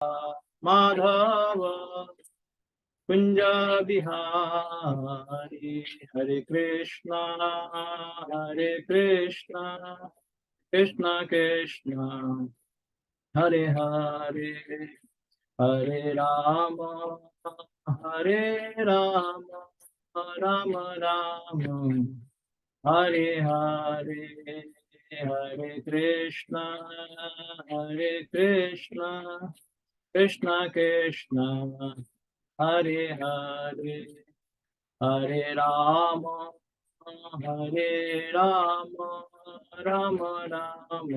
माधव कुंज बिहारी हरे कृष्णा कृष्णा कृष्णा हरे हरे हरे राम राम राम हरे हरे हरे कृष्णा कृष्णा कृष्णा हरे हरे हरे राम राम राम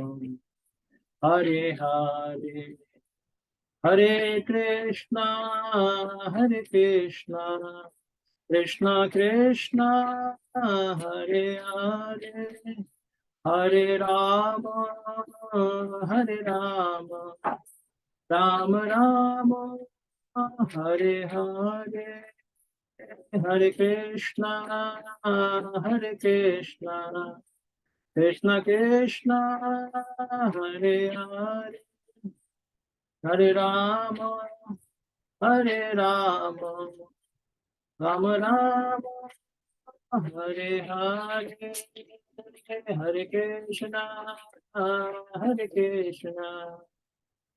हरे हरे हरे कृष्णा कृष्णा कृष्णा हरे हरे हरे राम राम राम हरे हरे हरे कृष्णा कृष्णा कृष्णा हरे हरे हरे राम राम राम हरे हरे हरे कृष्णा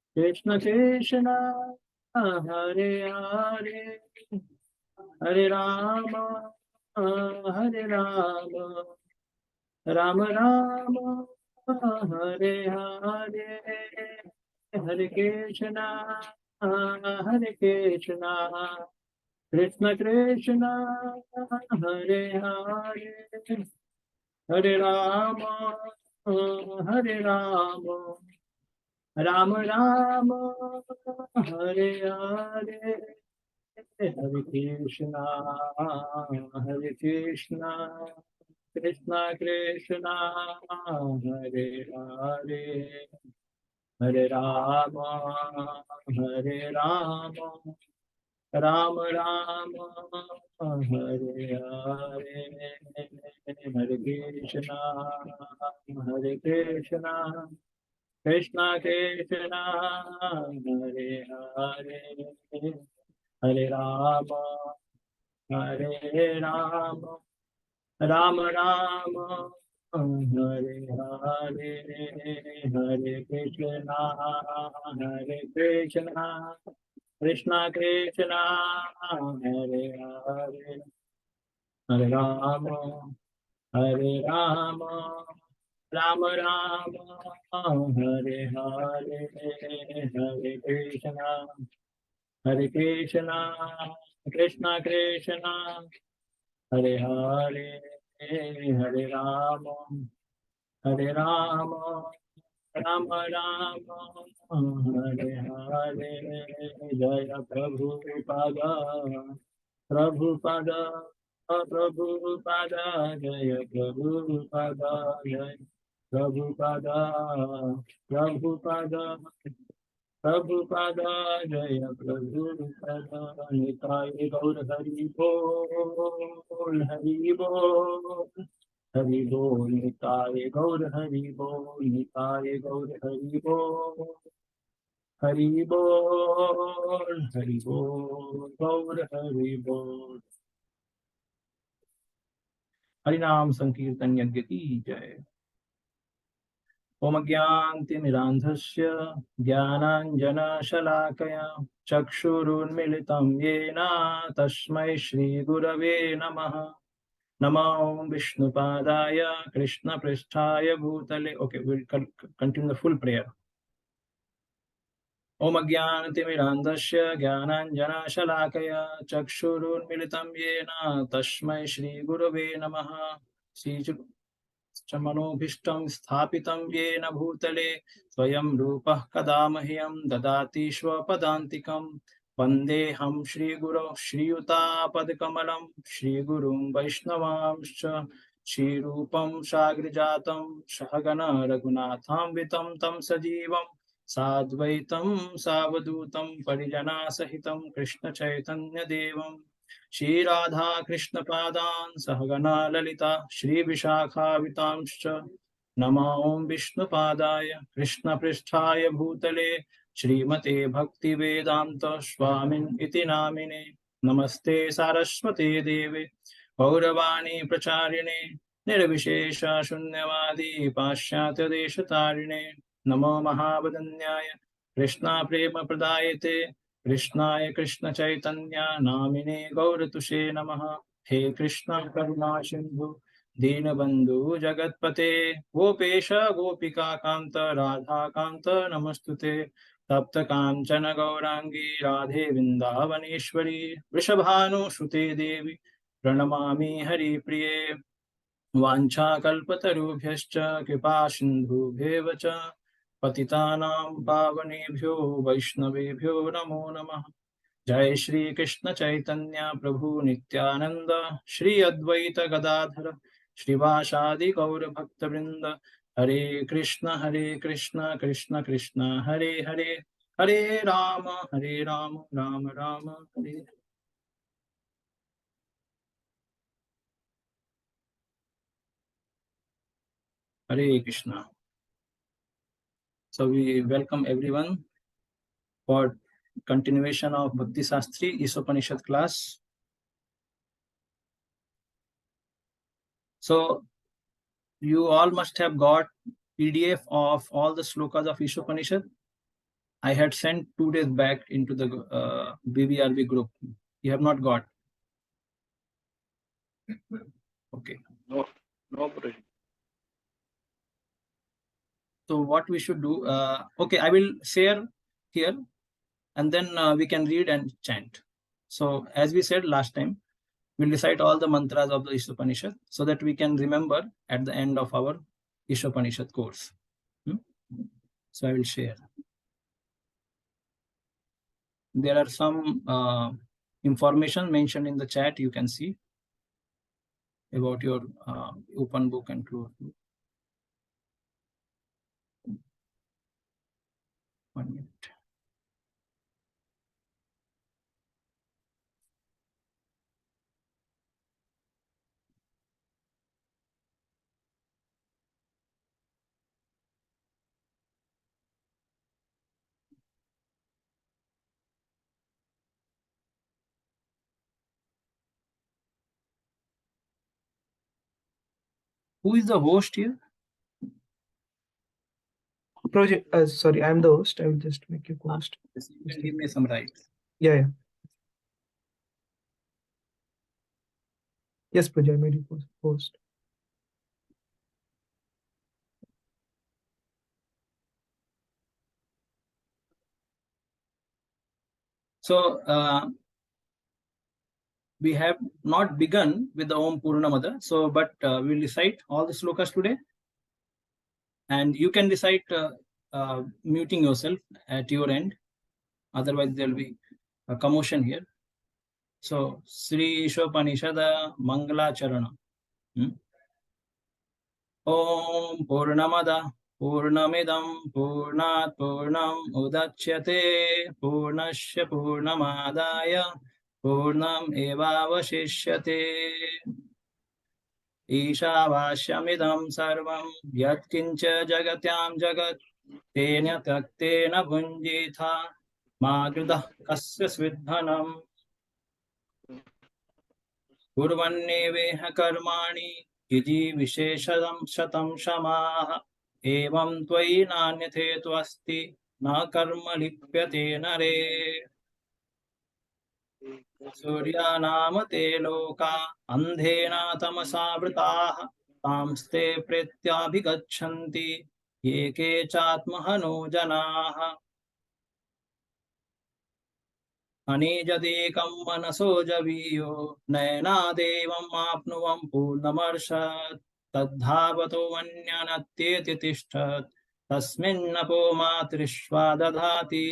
कृष्ण कृष्ण हरे हरे हरे राम राम राम हरे हरे हरे कृष्णा कृष्ण कृष्ण हरे हरे हरे राम राम राम हरे हरे हरे कृष्णा कृष्णा कृष्णा हरे हरे हरे राम राम राम हरे हरे हरे कृष्णा कृष्णा कृष्णा हरे हरे हरे राम राम राम हरे हरे हरे कृष्णा कृष्णा कृष्णा हरे हरे हरे राम राम राम हरे हरे हरे कृष्णा कृष्णा कृष्णा हरे हरे हरे राम राम राम हरे हरे जय प्रभुपाद प्रभुपाद प्रभुपाद जय प्रभुपाद जय प्रभुपाद प्रभुपाद प्रभुपाद जय प्रभुपाद निताय गौर हरि बोल हरि बोल हरि बोल निताय गौर हरि बोल निताय गौर हरि बोल हरि बोल गौर हरि बोल। हरिनाम संकीर्तन यज्ञ की जय। ओम ज्ञानतिमिरान्धस्य ज्ञानाञ्जनशलाकया चक्षुरुन्मिलितं येन तस्मै श्रीगुरवे नमः। नमो विष्णुपादाय कृष्णपृष्ठाय भूतले। Okay, we'll continue the full prayer. ओम ज्ञानतिमिरान्धस्य ज्ञानाञ्जनशलाकया चक्षुरुन्मिलितं येन तस्मै श्रीगुरवे नमः। मनोभीष्टं स्थापितं येन भूतले स्वयं रूपः कदा मह्यं ददाति स्वपदान्तिकं। वन्देऽहं श्रीगुरौ श्रीयुतापदकमलं श्रीगुरुं वैष्णवांश्च श्रीरूपं साग्रजातं सहगण रघुनाथान्वितं तं सजीवं साद्वैतं सावधूतं परिजनासहितं कृष्णचैतन्यदेवं श्रीराधा कृष्णपादान् सहगना ललिता श्रीविशाखावितांश्च। नमो विष्णुपादाय कृष्णपृष्ठाय भूतले श्रीमते भक्ति वेदांत स्वामिन् इति नामिने। नमस्ते सारस्वते देवे गौरवाणी प्रचारिणे निर्विशेष शून्यवादी पाश्चात्य देशतारिणे। नमो महावदन्याय कृष्णा प्रेम प्रदायते कृष्णाय कृष्ण चैतन्य नामिने गौरतुषे नमः। हे कृष्ण करुणा सिंधु दीनबंधु जगत्पते गोपेश गोपिका कांत राधा कांत नमस्तुते। तप्त कांचन गौरांगी राधे वृंदावनेश्वरी वृषभानुसुते देवी प्रणमामि हरिप्रिये। वाञ्छाकल्पतरुभ्यश्च कृपा सिन्धुभ्येव च पतितानां पावनेभ्यो वैष्णवेभ्यो नमो नमः। जय श्री कृष्ण चैतन्य प्रभु नित्यानंद श्री अद्वैत गदाधर श्रीवासादि गौर भक्तवृंद। हरे कृष्ण कृष्ण कृष्ण हरे हरे हरे राम राम राम हरे। हरे Krishna. So we welcome everyone for continuation of Bhakti Shastri Isopanishad class. So you all must have got PDF of all the slokas of Ishopanishad. I had sent 2 days back into the BBRB group. You have not got? Okay. No, no, Guruji. So what we should do, okay, I will share here and then we can read and chant. So as we said last time, we'll recite all the mantras of the Ishopanishad so that we can remember at the end of our Ishopanishad course. So I will share. There are some information mentioned in the chat you can see about your open book and closed book. 1 minute. Who is the host here? Project, sorry, I'm the host. I will just make you co-host. You can give me some rights. Yeah. Yes, Project, I made you host. So we have not begun with the Om Purnamada. So, but we'll recite all the slokas today, and you can recite muting yourself at your end. Otherwise, there will be a commotion here. So, Sri Ishopanishad Mangala Charana. Om Purnamada Purnamidam Purnat Purnam Udachyate Purnasya Purnamadaya Purnam Evavashishyate. ईशावास्यमिदं सर्वं यत्किञ्च जगत्यां जगत् तेन त्यक्तेन भुञ्जीथा मा कृतः कस्य स्विद्धनम्। कुर्वन्नेवेह कर्माणि विजिविशेषं शतं क्षमाः एवं त्वयि नान्यथेत्वस्ति न कर्म लिप्यते नरे। सूर्यानाम ते लोका अन्धेन तमसा वृताः तांस्ते प्रेत्याभिगच्छन्ति ये के चात्महनो जनाः। अनिजदेकं मनसो जवीयो नयनादेवम् आप्नुवं पूर्णमर्षत् तद्धावतो अन्यनत्येति तिष्ठत् तस्मिन्नपो मातृष्वा दधाति।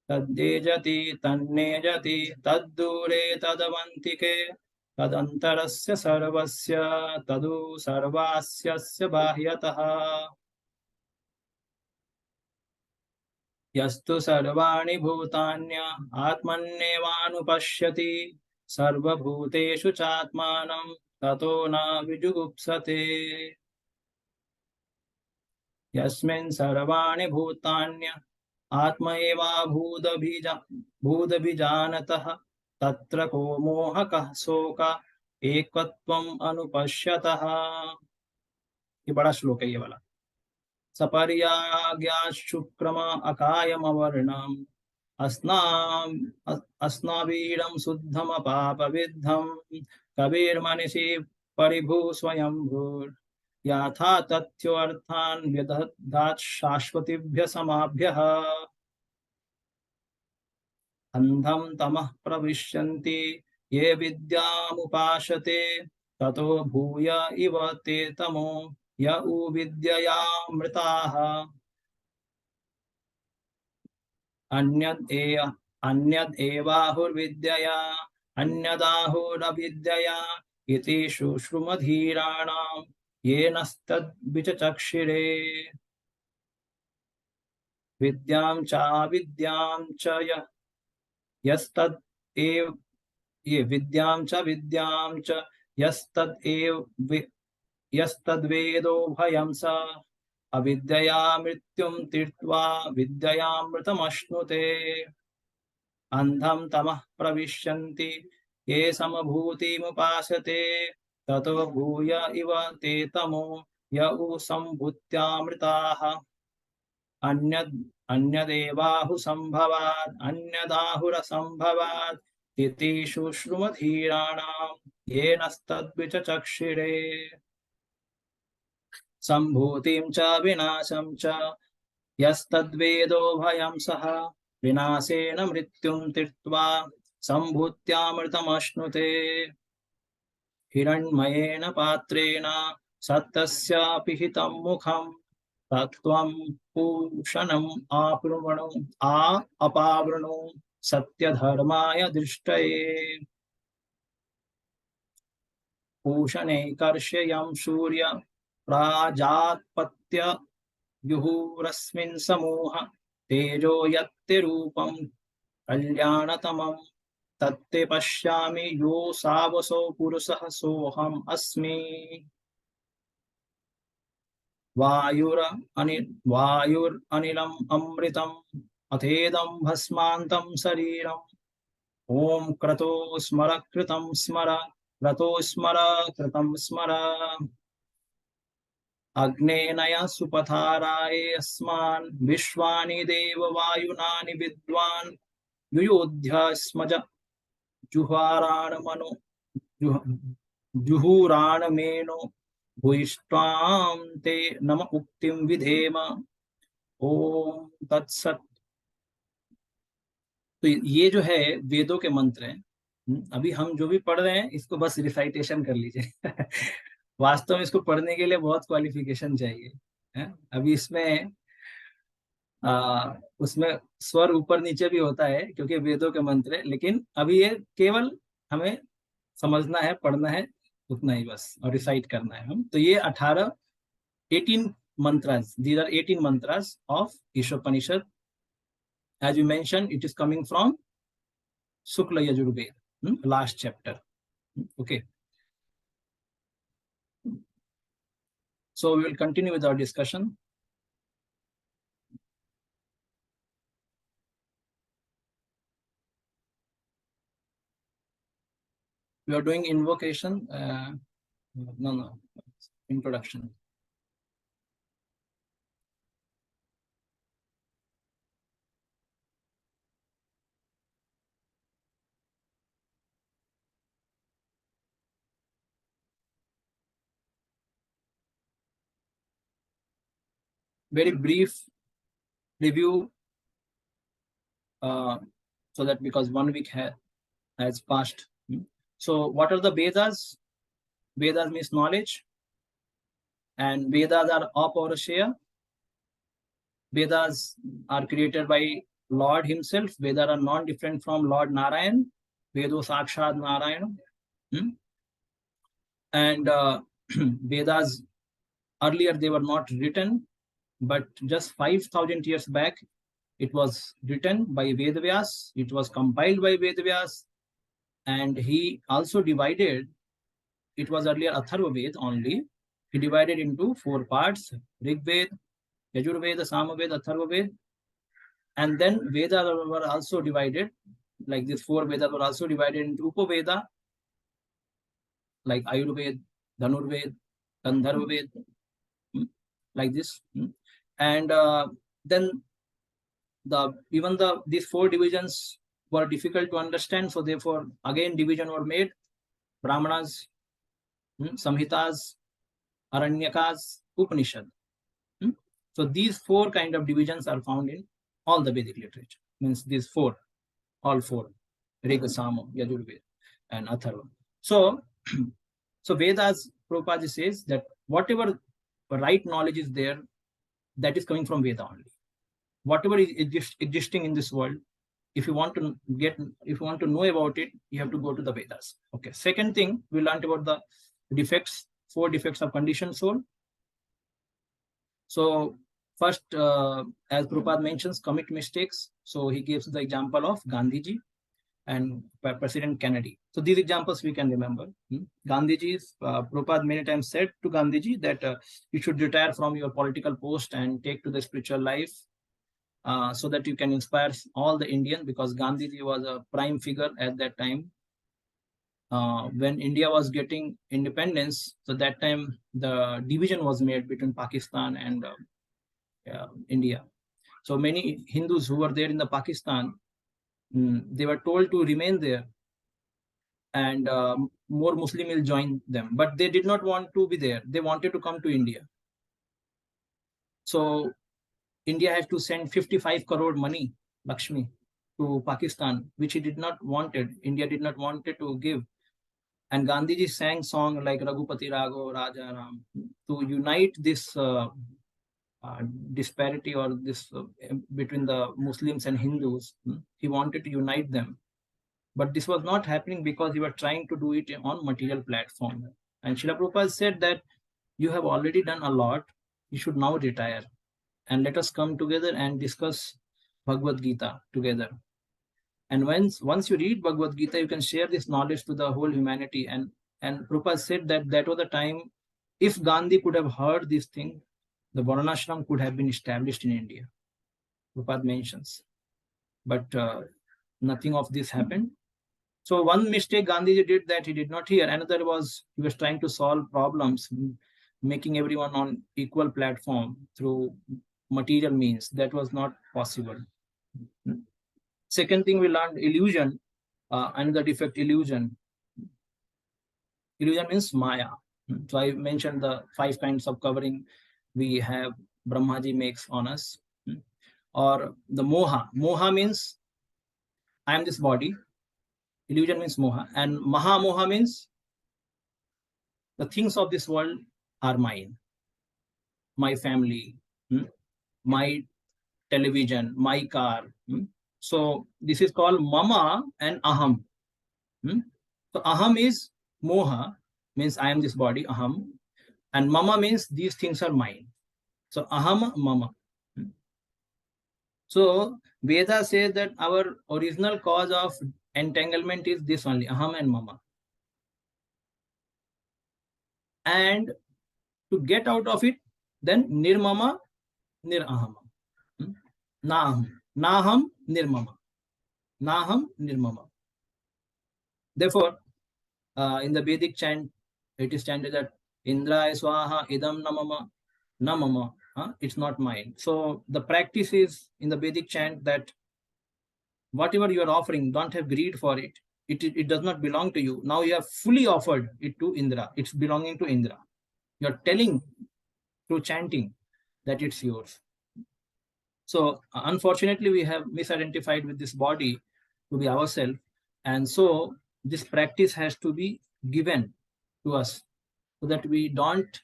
तद्देजति तन्नेजति तद्दूरे तदवन्तिके तदन्तरस्य सर्वस्य तदु सर्वास्यस्य बाह्यतः। यस्तु सर्वाणि भूतान्य आत्मन्येवानुपश्यति सर्वभूतेषु चात्मानं ततो न विजुगुप्सते। यस्मिन् सर्वाणि भूतान्य आत्म एवाभूदभिजानतः तत्र को मोहकः शोक एकत्वम् अनुपश्यतः। ये बड़ा श्लोक है ये वाला। सपर्याज्ञाशुक्रम अकायमवर्णम् अस्नावीरं शुद्धमपापविद्धं कविर्मनिषि परिभू स्वयंभूर् याथा तथ्योऽर्थान् व्यदधात् शाश्वतीभ्य समाभ्यः। अंधं तमः प्रविश्यन्ति ये विद्यामुपासते ततो भूय इव ते तमो य उ विद्ययामृताः। अन्यद् एवाहुर्विद्यया अन्यदाहुरविद्यया इति शुश्रुमधीराणां येनस्तद्विचक्षिरे। विद्यां च यस्तद् एव ये विद्यां च यस्तद्वेदो भयं स अविद्यया मृत्युं तीर्त्वा विद्ययामृतमश्नुते। अंधं तमः प्रविश्यन्ति ये समभूतिमुपासते ततो भूय इव ते तमो य उ सम्भूत्यामृताः। अन्यदेवाहुसम्भवात् अन्यदाहुरसम्भवात् इति शुश्रुमधीराणां येनस्तद्विचक्षिरे। सम्भूतिं च विनाशं च यस्तद्वेदो भयं सः विनाशेन मृत्युं तीर्त्वा सम्भूत्यामृतमश्नुते। हिरण्मयेन पात्रेण सत्तस्य पिहितं मुखं तत्त्वं पूषणम् अपावृणु सत्यधर्माय दृष्टये। पूषणे कर्षयं सूर्य प्राजात्पत्य युहुरस्मिन् समूह तेजो यत्ते रूपं कल्याणतमं तत्ते पश्यामि यो सावसो पुरुषः सोऽहम् अस्मि। वायुरनिलम् अमृतम् अथेदं भस्मान्तं शरीरम् ॐ क्रतो स्मर कृतं स्मर क्रतो स्मर कृतं स्मर। अग्नेनय सुपथाराये अस्मान् विश्वानि देव वायुनानि विद्वान् युयोध्य स्मज जुहुराणमेनो भूयिष्ठां ते नम उक्तिं विधेम। ओम तत्सत। तो ये जो है वेदों के मंत्र हैं। अभी हम जो भी पढ़ रहे हैं इसको बस रिसाइटेशन कर लीजिए। वास्तव में इसको पढ़ने के लिए बहुत क्वालिफिकेशन चाहिए है? अभी इसमें उसमें स्वर ऊपर नीचे भी होता है क्योंकि वेदों के मंत्र है, लेकिन अभी ये केवल हमें समझना है, पढ़ना है उतना ही बस, और रिसाइट करना है हम। तो ये 18 mantras, these are 18 mantras of Ishopanishad. As you mentioned, it is coming from Shukla Yajurveda, last chapter. Okay. So we will continue with our discussion. We are doing invocation. No, introduction. Very brief review, so that because 1 week has passed. So what are the Vedas? Vedas means knowledge, and Vedas are apaurusheya. Vedas are created by Lord himself. Vedas are non-different from Lord Narayan. Vedo Sakshad Narayana. And Vedas, earlier they were not written, but just 5,000 years back, it was written by Vedavyas. It was compiled by Vedavyas, and he also divided. It was earlier Atharva Ved only. He divided into 4 parts: Rig Ved, Yajurveda, Samaveda, Atharvaveda. And then Vedas were also divided, like these 4 Vedas were also divided into Upoveda, like Ayurveda, Dhanurveda, Gandharvaveda, like this. And then these 4 divisions were difficult to understand, so therefore again division were made: Brahmanas, Samhitas, Aranyakas, Upanishad. So these 4 kind of divisions are found in all the Vedic literature. Means these 4, all 4, Riga, Sama, Yajurveda, and Atharva. So, so Vedas, Prabhupada says that whatever right knowledge is there, that is coming from Veda only. Whatever is existing in this world, if you want to know about it, you have to go to the Vedas. Okay. Second thing, we learned about the defects, 4 defects of conditioned soul. So first, as Prabhupada mentions, commit mistakes. So he gives the example of Gandhiji and President Kennedy. So these examples we can remember. Gandhiji's, Prabhupada many times said to Gandhiji that you should retire from your political post and take to the spiritual life, so that you can inspire all the Indians, because Gandhiji was a prime figure at that time. When India was getting independence, so that time the division was made between Pakistan and India. So many Hindus who were there in the Pakistan, they were told to remain there, and more Muslim will join them, but they did not want to be there. They wanted to come to India. So India had to send 55 crore money, Lakshmi, to Pakistan, which he did not wanted. India did not wanted to give. And Gandhiji sang song like Raghupati Raghav, Raja Ram, to unite this disparity or this between the Muslims and Hindus. He wanted to unite them. But this was not happening because he was trying to do it on material platform. And Srila Prabhupada said that you have already done a lot. You should now retire. And let us come together and discuss Bhagavad Gita together. And once you read Bhagavad Gita, you can share this knowledge to the whole humanity. And Prabhupada said that was the time, if Gandhi could have heard this thing, the Varnashram could have been established in India. Prabhupada mentions. But nothing of this happened. So one mistake Gandhiji did, that he did not hear. Another was he was trying to solve problems, making everyone on equal platform through material means. That was not possible. Second thing we learned, illusion, another defect, illusion. Illusion means Maya. So I mentioned the 5 kinds of covering we have, Brahmaji makes on us. Or the moha. Moha means I am this body. Illusion means moha. And maha moha means the things of this world are mine. My family, my television, my car. So this is called mama and aham. So aham is moha, means I am this body, aham. And mama means these things are mine. So aham, mama. So Veda says that our original cause of entanglement is this only, aham and mama. And to get out of it, then nirmama, nirahama. Naham, naham, nirmama. Naham, nirmama. Therefore, in the Vedic chant, it is chanted that Indraya Swaha Idam Namama, Namama. It's not mine. So the practice is in the Vedic chant that whatever you are offering, don't have greed for it. It does not belong to you. Now you have fully offered it to Indra. It's belonging to Indra. You're telling through chanting that it's yours. So unfortunately, we have misidentified with this body to be ourselves. And so this practice has to be given to us so that we don't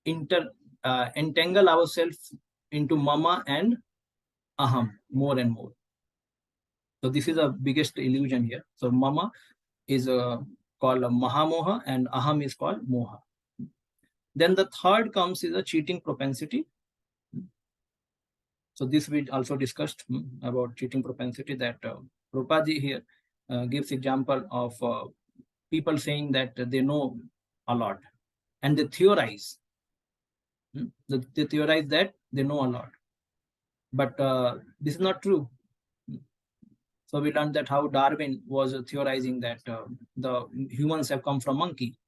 entangle ourselves into mama and aham more and more. So this is the biggest illusion here. So mama is called a mahamoha and aham is called moha. Then the third comes is a cheating propensity. So this we also discussed about cheating propensity, that Prabhupada here gives example of people saying that they know a lot and they theorize. They theorize that they know a lot. But this is not true. So we learned that how Darwin was theorizing that the humans have come from monkey.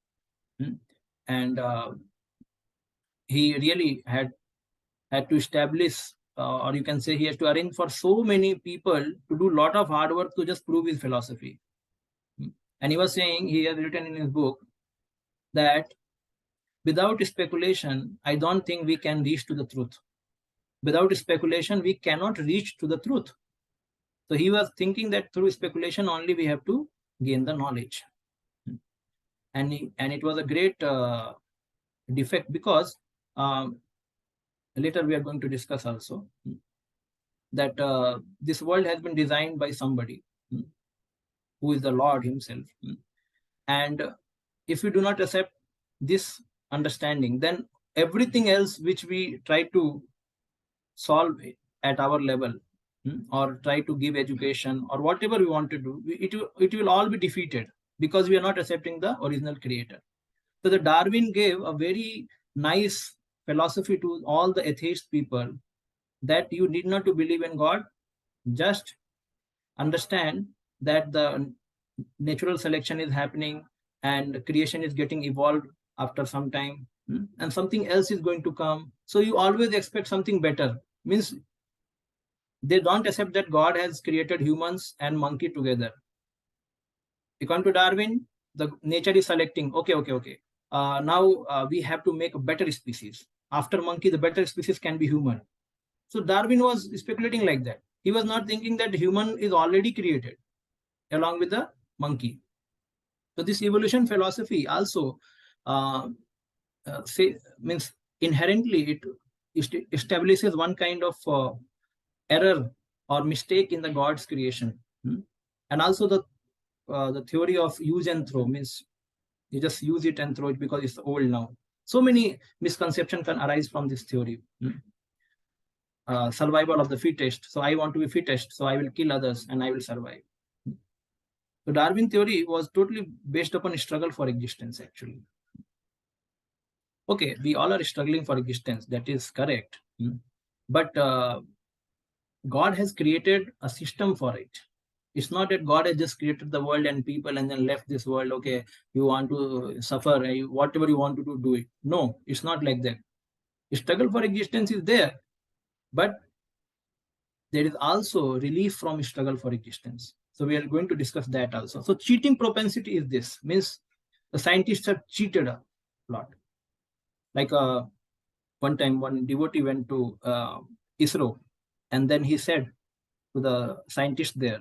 And he really had to establish, or you can say he has to arrange for so many people to do a lot of hard work to just prove his philosophy. And he was saying, he has written in his book that without speculation, I don't think we can reach to the truth. Without speculation, we cannot reach to the truth. So he was thinking that through speculation only we have to gain the knowledge. And it was a great defect, because later we are going to discuss also that this world has been designed by somebody who is the Lord himself. And if we do not accept this understanding, then everything else which we try to solve at our level, or try to give education or whatever we want to do, it will all be defeated, because we are not accepting the original creator. So the Darwin gave a very nice philosophy to all the atheist people, that you need not to believe in God, just understand that the natural selection is happening and creation is getting evolved after some time, and something else is going to come. So you always expect something better. Means they don't accept that God has created humans and monkey together. According to Darwin, the nature is selecting. Okay. Now we have to make a better species. After monkey, the better species can be human. So Darwin was speculating like that. He was not thinking that human is already created along with the monkey. So this evolution philosophy also means inherently it establishes one kind of error or mistake in the God's creation. And also the theory of use and throw, means you just use it and throw it because it's old now. So many misconceptions can arise from this theory. Survival of the fittest. So I want to be fittest, so I will kill others and I will survive. So Darwin theory was totally based upon struggle for existence, actually. Okay, we all are struggling for existence, that is correct. But God has created a system for it. It's not that God has just created the world and people and then left this world. Okay, you want to suffer, whatever you want to do it. No, it's not like that. Struggle for existence is there, but there is also relief from struggle for existence. So we are going to discuss that also. So cheating propensity is this, means the scientists have cheated a lot. Like one time, one devotee went to ISRO, and then he said to the scientist there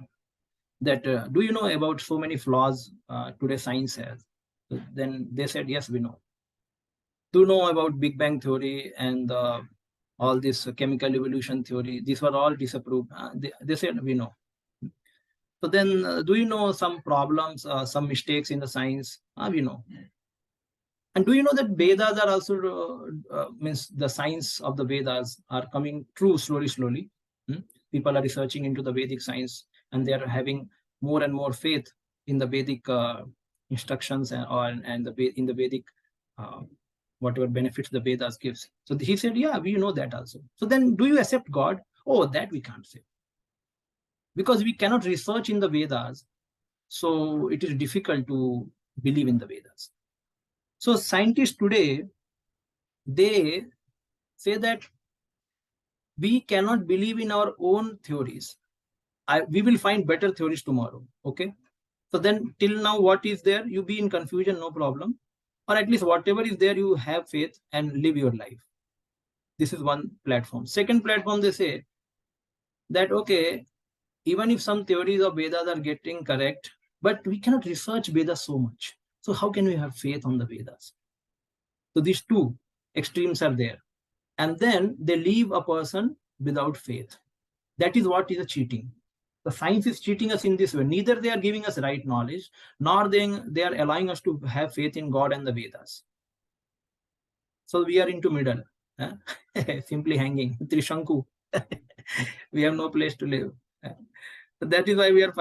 that, do you know about so many flaws today science has? So then they said, yes, we know. Do you know about Big Bang theory and all this chemical evolution theory? These were all disapproved. They said, we know. So then, do you know some problems, some mistakes in the science? We know. And do you know that Vedas are also, means the science of the Vedas are coming true slowly. People are researching into the Vedic science, and they are having more and more faith in the Vedic instructions and in the Vedic whatever benefits the Vedas gives. So he said, yeah, we know that also. So then do you accept God? Oh, that we can't say. Because we cannot research in the Vedas, so it is difficult to believe in the Vedas. So scientists today, they say that we cannot believe in our own theories. We will find better theories tomorrow. Okay. So then till now, what is there? You be in confusion, no problem. Or at least whatever is there, you have faith and live your life. This is one platform. Second platform, they say that, okay, even if some theories of Vedas are getting correct, but we cannot research Vedas so much. So how can we have faith on the Vedas? So these two extremes are there. And then they leave a person without faith. That is what is a cheating. The science is cheating us in this way. Neither they are giving us right knowledge, nor they are allowing us to have faith in God and the Vedas. So we are into middle, simply hanging, Trishanku. We have no place to live. So that is why we are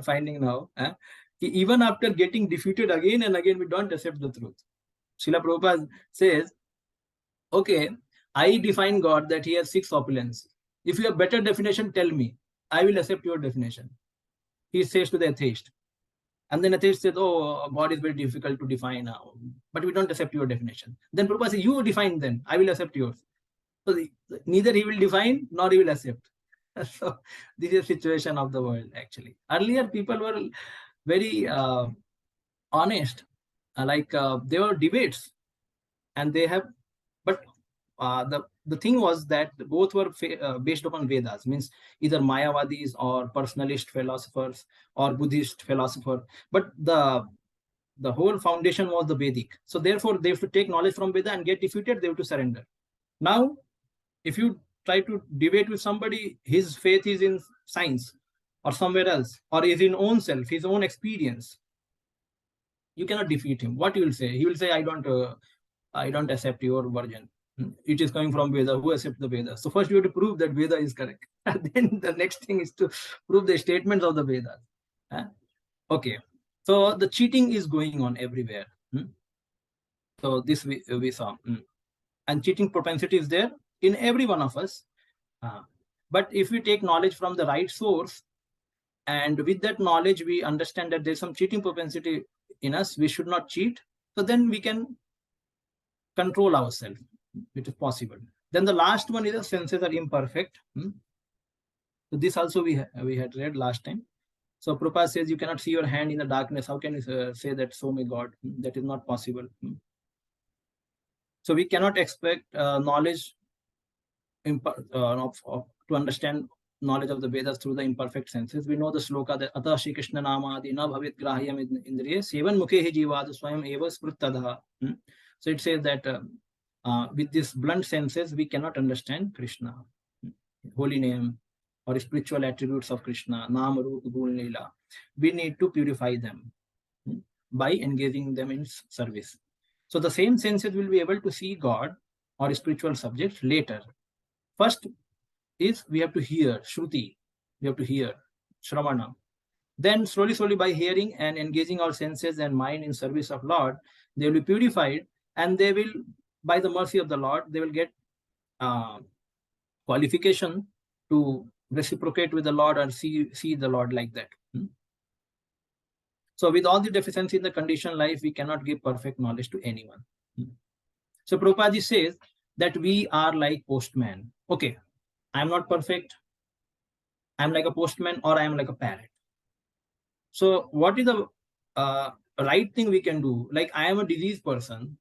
finding now, even after getting defeated again and again, we don't accept the truth. Srila Prabhupada says Okay, I define God that he has 6 opulence. If you have better definition, tell me. I will accept your definition. He says to the atheist. And then atheist says, oh, God is very difficult to define now. But we don't accept your definition. Then Prabhupada says, you define then. I will accept yours. So neither he will define nor he will accept. So this is the situation of the world actually. Earlier people were very honest. There were debates and they have, but the thing was that both were based upon Vedas, means either Mayavadis or personalist philosophers or Buddhist philosopher. But the whole foundation was the Vedic. So therefore, they have to take knowledge from Veda and get defeated, they have to surrender. Now, if you try to debate with somebody, his faith is in science or somewhere else, or is in own self, his own experience, you cannot defeat him. What you will say? He will say, I don't accept your version. It is coming from Veda. Who accepts the Veda? So first you have to prove that Veda is correct. And then the next thing is to prove the statements of the Vedas. Okay. So the cheating is going on everywhere. So this we saw. And cheating propensity is there in every one of us. But if we take knowledge from the right source, and with that knowledge, we understand that there's some cheating propensity in us, we should not cheat. So then we can control ourselves. It is possible. Then the last one is the senses are imperfect. So this also we had read last time. So Prabhupada says you cannot see your hand in the darkness. How can you say that so may God? That is not possible. So we cannot expect knowledge to understand knowledge of the Vedas through the imperfect senses. We know the sloka that Ata Shri Krishna Namadi na bhavit grahyam indriye sevan mukhe hi jivadu swayam eva spruttadha. So it says that with these blunt senses, we cannot understand Krishna, holy name, or spiritual attributes of Krishna, Nam, Rup, Gun, Leela. We need to purify them by engaging them in service. So the same senses will be able to see God or spiritual subjects later. First is we have to hear, Shruti, we have to hear, Shravana. Then slowly by hearing and engaging our senses and mind in service of Lord, they will be purified, and they will, by the mercy of the Lord, they will get qualification to reciprocate with the Lord and see the Lord like that. So with all the deficiency in the conditioned life, we cannot give perfect knowledge to anyone. So Prabhupada says that we are like postman. Okay, I am not perfect. I am like a postman, or I am like a parrot. So what is the right thing we can do? Like I am a diseased person,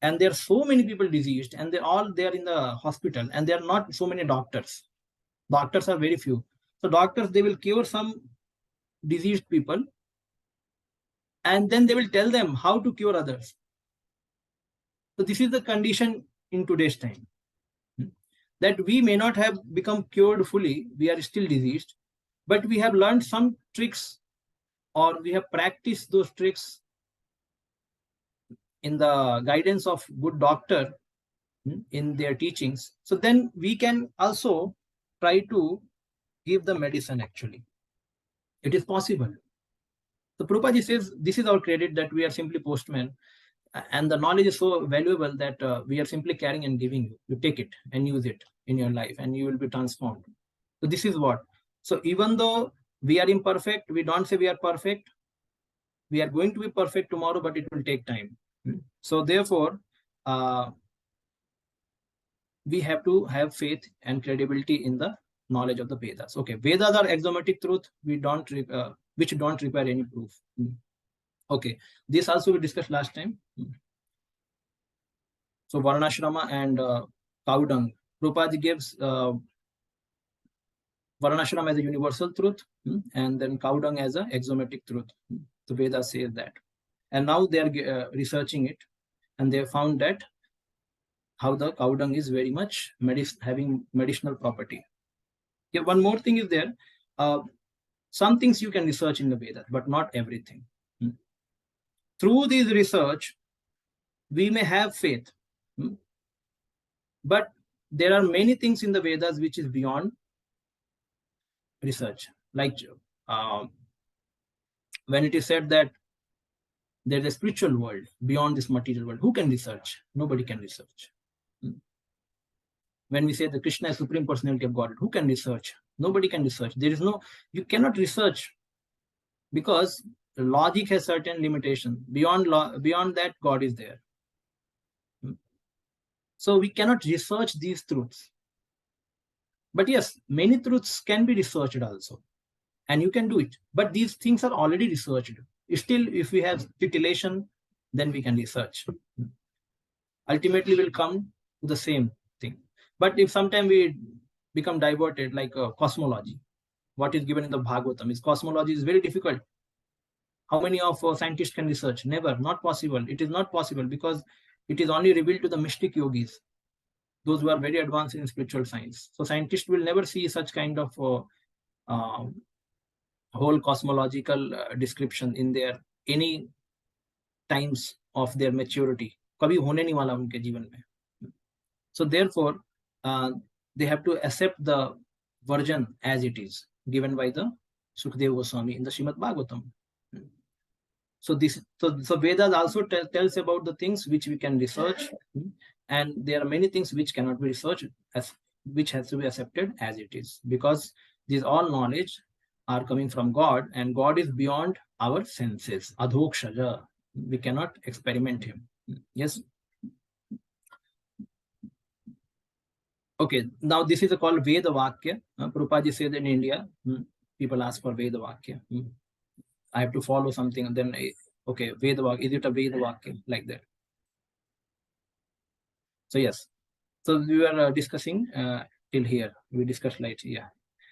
and there are so many people diseased, and they're all there in the hospital, and there are not so many doctors. Doctors are very few. So doctors, they will cure some diseased people, and then they will tell them how to cure others. So this is the condition in today's time, that we may not have become cured fully, we are still diseased, but we have learned some tricks, or we have practiced those tricks in the guidance of good doctor in their teachings. So then we can also try to give the medicine actually. It is possible. So Prabhupada says this is our credit, that we are simply postmen, and the knowledge is so valuable that we are simply carrying and giving you. You take it and use it in your life, and you will be transformed. So this is what. So even though we are imperfect, we don't say we are perfect. We are going to be perfect tomorrow, but it will take time. So therefore, we have to have faith and credibility in the knowledge of the Vedas. Okay, Vedas are axiomatic truth, which don't require any proof. Okay, this also we discussed last time. So Varnashrama and cow dung. Prabhupada gives Varnashrama as a universal truth, and then cow dung as an axiomatic truth. The Vedas says that. And now they are researching it, and they found that how the cow dung is very much having medicinal property. Yeah, one more thing is there. Some things you can research in the Vedas, but not everything. Through this research, we may have faith, but there are many things in the Vedas which is beyond research. Like when it is said that there is a spiritual world beyond this material world, who can research? Nobody can research. when we say that Krishna is Supreme Personality of Godhead, who can research? Nobody can research. There is no, you cannot research, because logic has certain limitation. Beyond that, God is there. So we cannot research these truths. But yes, many truths can be researched also, and you can do it. But these things are already researched. Still, if we have titillation, then we can research. Ultimately, we'll come to the same thing. But if sometime we become diverted, like cosmology, what is given in the Bhagavatam is cosmology is very difficult. How many of scientists can research? Never, not possible. It is not possible, because it is only revealed to the mystic yogis, those who are very advanced in spiritual science. So scientists will never see such kind of whole cosmological description in their any times of their maturity. कभी होने नहीं वाला उनके जीवन में. So therefore, they have to accept the version as it is given by the Sukadeva Goswami in the Srimad Bhagavatam. So Vedas also tells about the things which we can research, and there are many things which cannot be researched, which has to be accepted as it is, because these all knowledge are coming from God, and God is beyond our senses. Adhokshaja, we cannot experiment him. Yes. Okay, now this is called Veda Vakya. Prabhupada said in India, people ask for Veda Vakya. I have to follow something, and then okay, Veda Vakya, is it a Veda Vakya? Like that. So yes, so we were discussing till here. We discussed later. Yeah,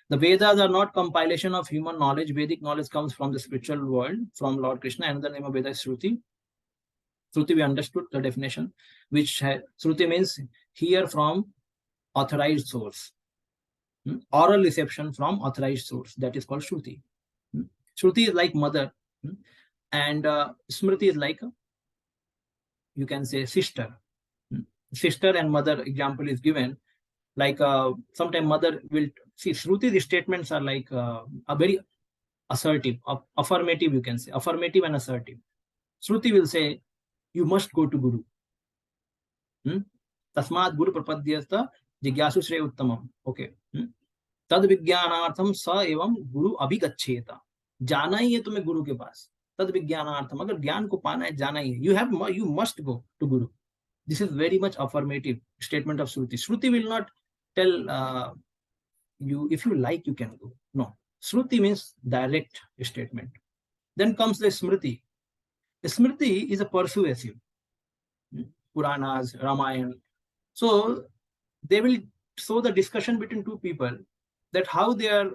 the Vedas are not compilation of human knowledge. Vedic knowledge comes from the spiritual world, from Lord Krishna. Another name of Veda is Shruti. Shruti, we understood the definition, which Shruti means hear from authorized source. Oral reception from authorized source. That is called Shruti. Shruti is like mother, and Smriti is like, you can say, sister. Sister and mother example is given. Like sometimes mother will see Shruti's statements are like a very assertive, affirmative, you can say, affirmative and assertive. Shruti will say, you must go to Guru. Tasmat Guru Prapadyasta Jigyasu Shreya Uttamam. Okay. Tad Vijnanartham sa evam Guru abhigacheta. जाना ही है तुम्हें गुरु के पास. तद विज्ञानार्थम, अगर ज्ञान को पाना है, जाना ही है. You must go to Guru. This is very much affirmative statement of Shruti. Shruti will not tell you, if you like, you can go. No. Shruti means direct statement. Then comes the Smriti. The Smriti is a persuasive. Puranas, Ramayana. So they will show the discussion between two people, that how they are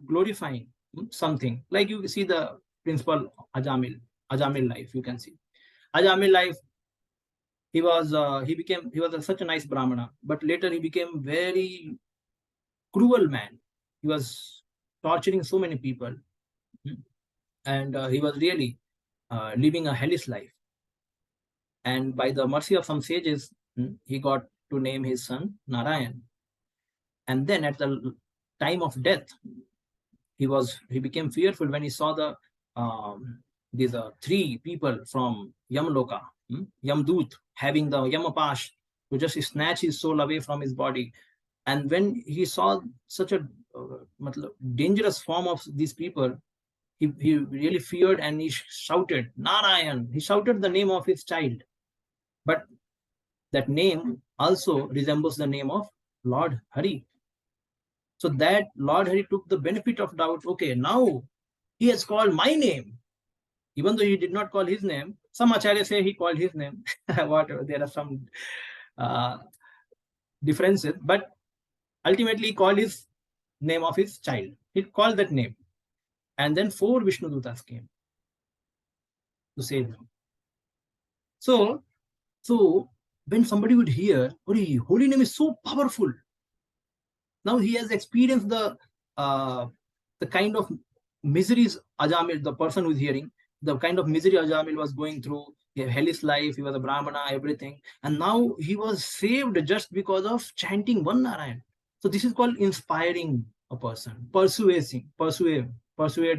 glorifying something. Like you see the principal Ajamil life, you can see. Ajamil life, he was such a nice Brahmana, but later he became very cruel man. He was torturing so many people, and he was really living a hellish life. And by the mercy of some sages, he got to name his son Narayan. And then at the time of death, he became fearful when he saw these three people from Yamloka, Yamdut, having the Yamapash to just snatch his soul away from his body. And when he saw such a dangerous form of these people, he really feared, and he shouted, Narayan. He shouted the name of his child. But that name also resembles the name of Lord Hari. So that Lord Hari took the benefit of doubt. Okay, now he has called my name. Even though he did not call his name, some acharyas say he called his name. Whatever, there are some differences, but ultimately he called his name of his child. He called that name. And then 4 Vishnu Dutas came to save him. So when somebody would hear, holy name is so powerful. Now he has experienced the kind of miseries Ajamil, the person who is hearing, the kind of misery Ajamil was going through, he had hellish life, he was a Brahmana, everything. And now he was saved just because of chanting one Narayan. So this is called inspiring a person, persuade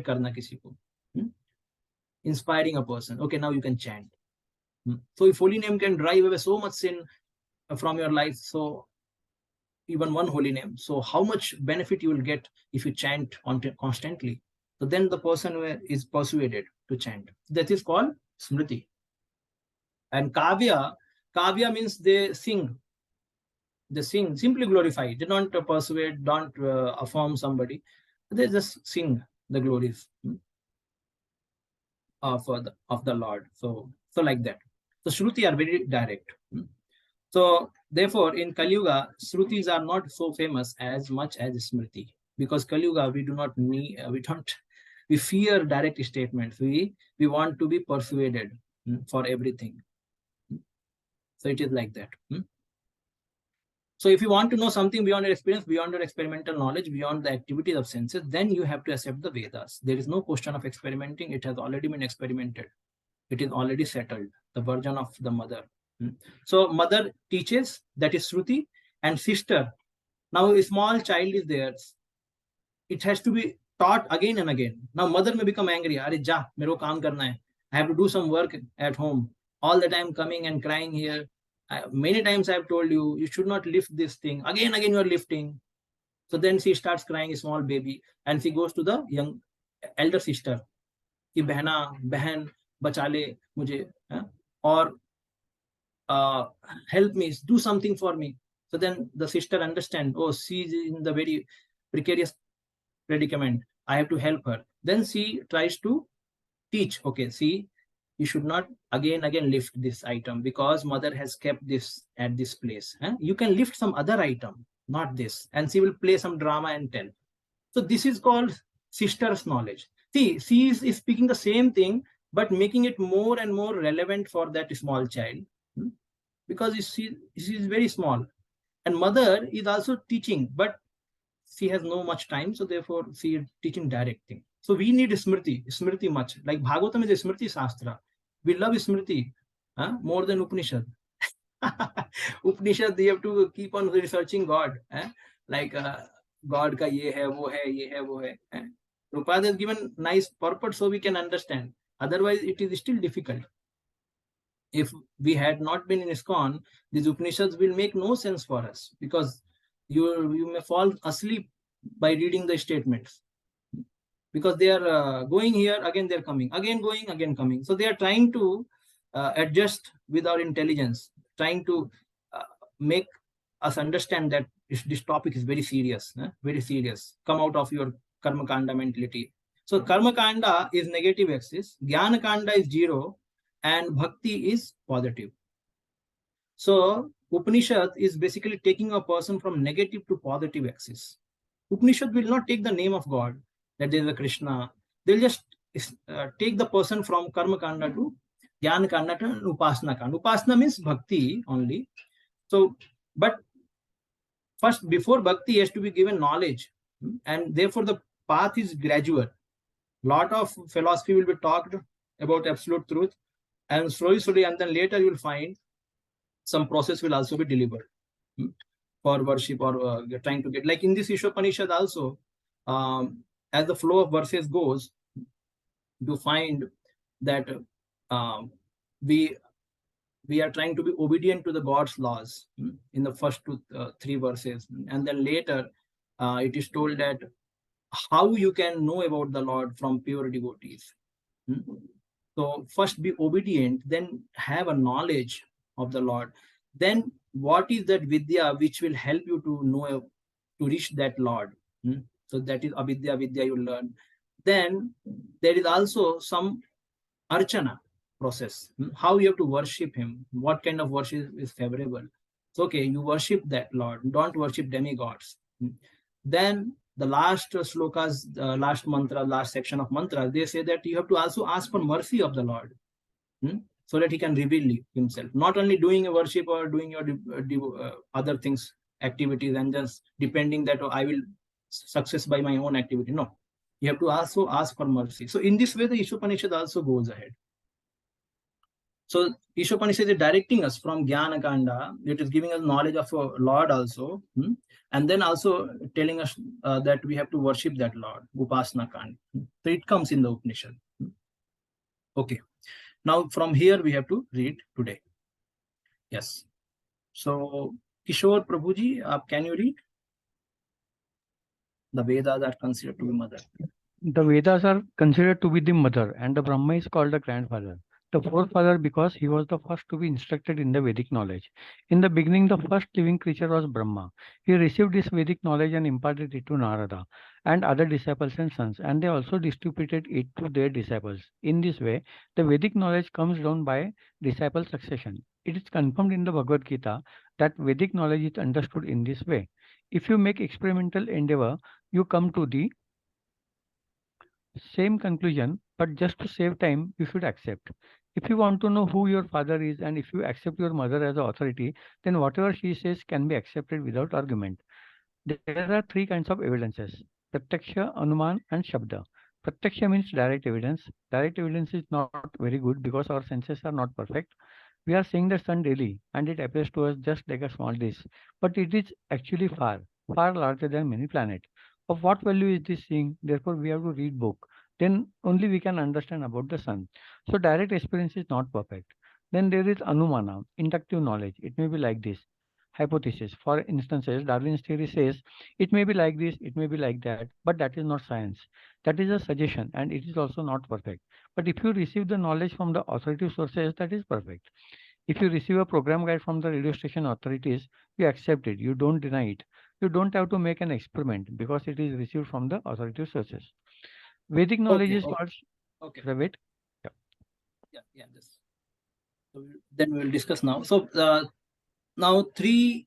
karna kisi ko. Inspiring a person. Okay, now you can chant. So if holy name can drive away so much sin from your life, so even one holy name. So how much benefit you will get if you chant constantly. So then the person is persuaded to chant. That is called smriti. And kavya means they sing. They sing, simply glorify. They don't persuade, don't affirm somebody. They just sing the glories of the Lord. So like that. So Shruti are very direct. So therefore, in Kali Yuga, Shrutis are not so famous as much as Smriti, because Kali Yuga we do not need, we fear direct statements. We want to be persuaded for everything. So it is like that. So if you want to know something beyond your experience, beyond your experimental knowledge, beyond the activities of senses, then you have to accept the Vedas. There is no question of experimenting. It has already been experimented. It is already settled, the version of the mother. So mother teaches, that is Shruti, and sister. Now a small child is there. It has to be taught again and again. Now mother may become angry. Are ja, mero kaam karna hai. I have to do some work at home. All the time coming and crying here. Many times I have told you, you should not lift this thing. Again you are lifting. So then she starts crying, a small baby, and she goes to the young elder sister. कि बहना बहन बचा ले मुझे, or help me, do something for me. So then the sister understand, oh, she is in the very precarious predicament, I have to help her. Then she tries to teach, okay, see, you should not again lift this item because mother has kept this at this place. You can lift some other item, not this. And she will play some drama and tell. So this is called sister's knowledge. See, she is speaking the same thing, but making it more and more relevant for that small child, because she is very small. And mother is also teaching, but she has no much time, so therefore she is teaching direct thing. So we need smriti much. Like Bhagavatam is a smriti shastra. We love smriti more than Upanishad. Upanishad, you have to keep on researching God. Like God ka ye hai, wo hai, ye hai, wo hai. Prabhupada has given nice purport so we can understand. Otherwise, it is still difficult. If we had not been in ISKCON, these Upanishads will make no sense for us, because you may fall asleep by reading the statements, because they are going here, again they're coming, again going, again coming. So they are trying to adjust with our intelligence, trying to make us understand that this topic is very serious, very serious. Come out of your karma kanda mentality. So karma kanda is negative axis, jnana kanda is 0, and bhakti is positive. So Upanishad is basically taking a person from negative to positive axis. Upanishad will not take the name of God, that there is a Krishna. They'll just take the person from karma kanda to jnana kanda to upasana kanda. Upasana means bhakti only. So, but first, before bhakti, has to be given knowledge, and therefore the path is gradual. Lot of philosophy will be talked about absolute truth, and slowly, and then later you will find some process will also be delivered for worship, or trying to get, like in this Ishopanishad also, as the flow of verses goes, you find that we are trying to be obedient to the God's laws in the first 3 verses, and then later it is told that how you can know about the Lord from pure devotees. So first be obedient, then have a knowledge of the Lord. Then what is that vidya which will help you to know, to reach that Lord? So that is avidya, vidya you learn. Then there is also some archana process, how you have to worship him, what kind of worship is favorable. So okay, you worship that Lord, don't worship demigods. Then the last slokas, last mantra, last section of mantra, they say that you have to also ask for mercy of the Lord, so that he can reveal himself. Not only doing a worship or doing your other things, activities, and just depending that, oh, I will success by my own activity. No, you have to also ask for mercy. So in this way, the Ishopanishad also goes ahead. So Ishopanishad is directing us from Jnana Kanda. It is giving us knowledge of a Lord also, and then also telling us that we have to worship that Lord, Upasana Kanda. So it comes in the Upanishad. Okay. Now from here we have to read today. Yes. So Kishore Prabhuji, can you read? The Vedas are considered to be mother. The Vedas are considered to be the mother, and the Brahma is called the grandfather. The forefather because he was the first to be instructed in the Vedic knowledge. In the beginning, the first living creature was Brahma. He received this Vedic knowledge and imparted it to Narada and other disciples and sons, and they also distributed it to their disciples. In this way, the Vedic knowledge comes down by disciple succession. It is confirmed in the Bhagavad Gita that Vedic knowledge is understood in this way. If you make experimental endeavor, you come to the same conclusion, but just to save time, you should accept. If you want to know who your father is and if you accept your mother as authority, then whatever she says can be accepted without argument. There are three kinds of evidences: Pratyaksha, Anuman, and Shabda. Pratyaksha means direct evidence. Direct evidence is not very good because our senses are not perfect. We are seeing the sun daily and it appears to us just like a small disk, but it is actually far, far larger than many planets. Of what value is this seeing? Therefore, we have to read book. Then only we can understand about the sun. So direct experience is not perfect. Then there is Anumana, inductive knowledge. It may be like this. Hypothesis. For instances, Darwin's theory says it may be like this, it may be like that, but that is not science. That is a suggestion and it is also not perfect. But if you receive the knowledge from the authoritative sources, that is perfect. If you receive a program guide from the radio station authorities, you accept it, you don't deny it. You don't have to make an experiment because it is received from the authoritative sources. Vedic knowledge is called. Okay. Wait. Yeah. This. So then we will discuss now. So now three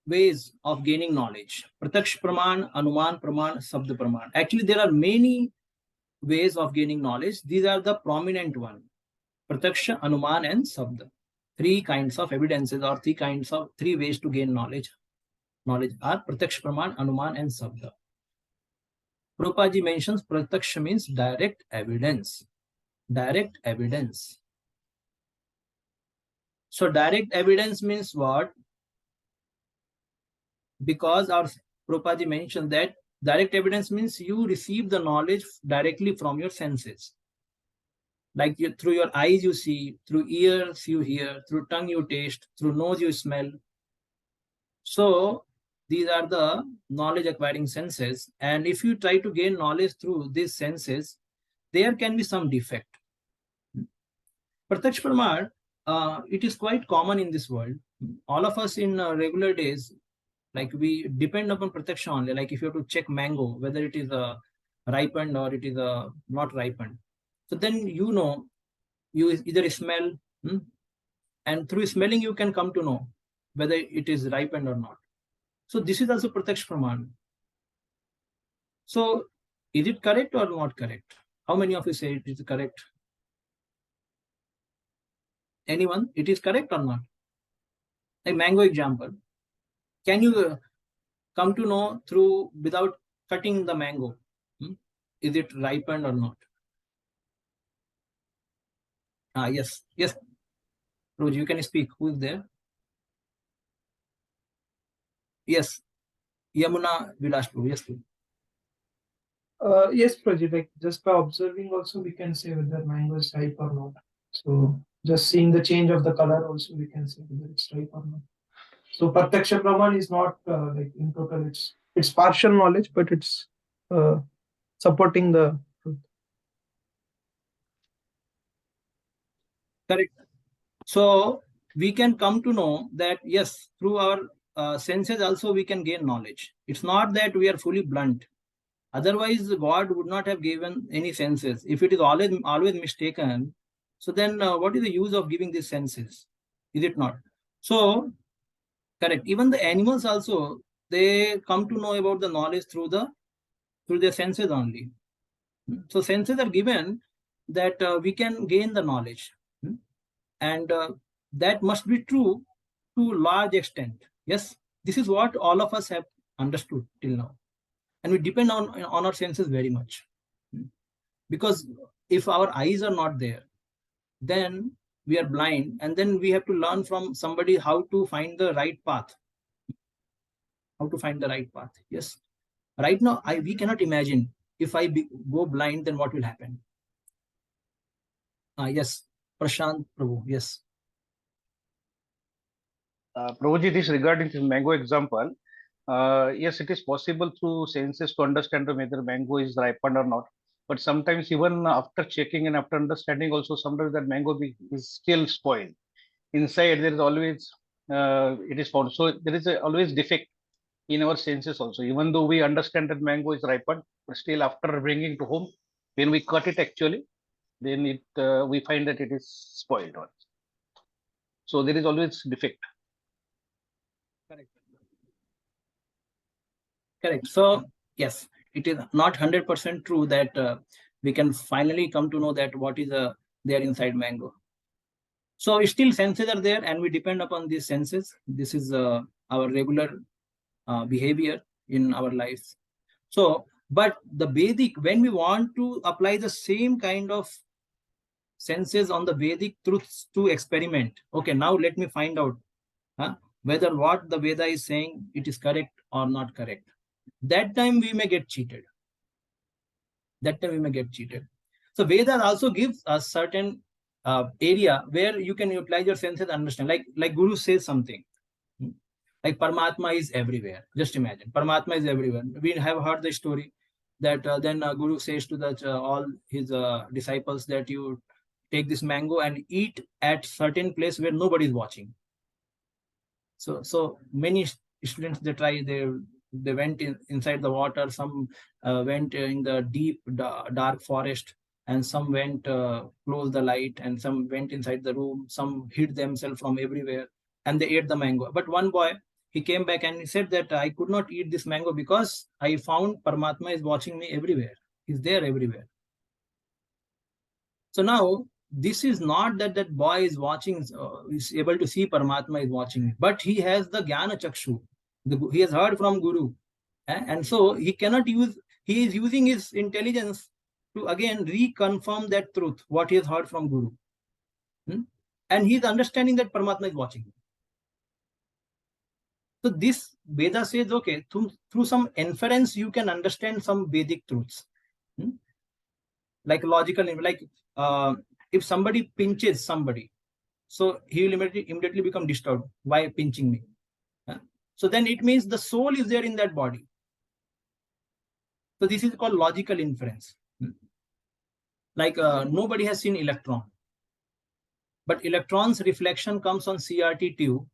ways of gaining knowledge: Pratyaksh Praman, Anuman Praman, Sabda Praman. Actually, there are many ways of gaining knowledge. These are the prominent one: Pratyaksha, Anuman, and Sabda. Three kinds of evidences or three ways to gain knowledge. Knowledge are Pratyaksha Praman, Anuman, and Sabda. Prabhupada mentions Pratyaksha means direct evidence. Direct evidence. So direct evidence means what? Because our Prabhupada mentioned that direct evidence means you receive the knowledge directly from your senses. Like through your eyes you see, through ears you hear, through tongue you taste, through nose you smell. So these are the knowledge acquiring senses. And if you try to gain knowledge through these senses, there can be some defect. Pratyaksh Pramad, it is quite common in this world. All of us in regular days, like we depend upon Pratyaksha only. Like if you have to check mango, whether it is ripened or it is not ripened. So then you either smell, and through smelling you can come to know whether it is ripened or not. So this is also Pratyaksh Praman. So is it correct or not correct? How many of you say it is correct? Anyone? It is correct or not? Like mango example. Can you come to know through without cutting the mango? Is it ripened or not? Yes. Roj, you can speak. Who is there? Yes. Yamuna Vilas. Yes, please. Yes, Praji, like just by observing also we can say whether mango is ripe or not. So just seeing the change of the color also we can say whether it's ripe or not. So Pratyaksha Praman is not like in total, it's partial knowledge, but it's supporting the truth. Correct. So we can come to know that yes, through our senses also we can gain knowledge. It's not that we are fully blunt. Otherwise, God would not have given any senses. If it is always mistaken, so then what is the use of giving these senses? Is it not? So, correct. Even the animals also, they come to know about the knowledge through their senses only. So senses are given that we can gain the knowledge, and that must be true to large extent. Yes, this is what all of us have understood till now. And we depend on our senses very much, because if our eyes are not there, then we are blind, and then we have to learn from somebody how to find the right path. Yes, right now we cannot imagine if I go blind, then what will happen. Yes, Prashant Prabhu. Yes. Prabhuji, this regarding this mango example, yes, it is possible through senses to understand whether mango is ripened or not. But sometimes even after checking and after understanding also, sometimes that is still spoiled. Inside there is always, it is found. So there is always defect in our senses also. Even though we understand that mango is ripened, but still after bringing to home, when we cut it actually, then we find that it is spoiled. So there is always defect. Correct. Correct. So yes, it is not 100% true that we can finally come to know that what is there inside mango. So still senses are there, and we depend upon these senses. This is our regular behavior in our lives. So, but the Vedic, when we want to apply the same kind of senses on the Vedic truths to experiment, okay, now let me find out whether what the Veda is saying, it is correct or not correct. That time we may get cheated. That time we may get cheated. So Veda also gives a certain area where you can utilize your senses and understand. Like Guru says something. Like Paramatma is everywhere. Just imagine, Paramatma is everywhere. We have heard the story that then Guru says to all his disciples that you take this mango and eat at certain place where nobody is watching. So many students, they try, they went inside the water, some went in the deep dark forest, and some went close the light, and some went inside the room, some hid themselves from everywhere, and they ate the mango. But one boy, he came back and he said that I could not eat this mango because I found Paramatma is watching me everywhere. He's there everywhere. So now this is not that that boy is watching, is able to see Paramatma is watching, but he has the Jnana Chakshu. He has heard from Guru. And so he cannot use, he is using his intelligence to again reconfirm that truth, what he has heard from Guru. And he is understanding that Paramatma is watching him. So this Veda says, okay, through some inference, you can understand some Vedic truths. Like logical, like if somebody pinches somebody, so he will immediately become disturbed. Why pinching me? So then it means the soul is there in that body. So this is called logical inference. Like nobody has seen electron, but electron's reflection comes on CRT tube,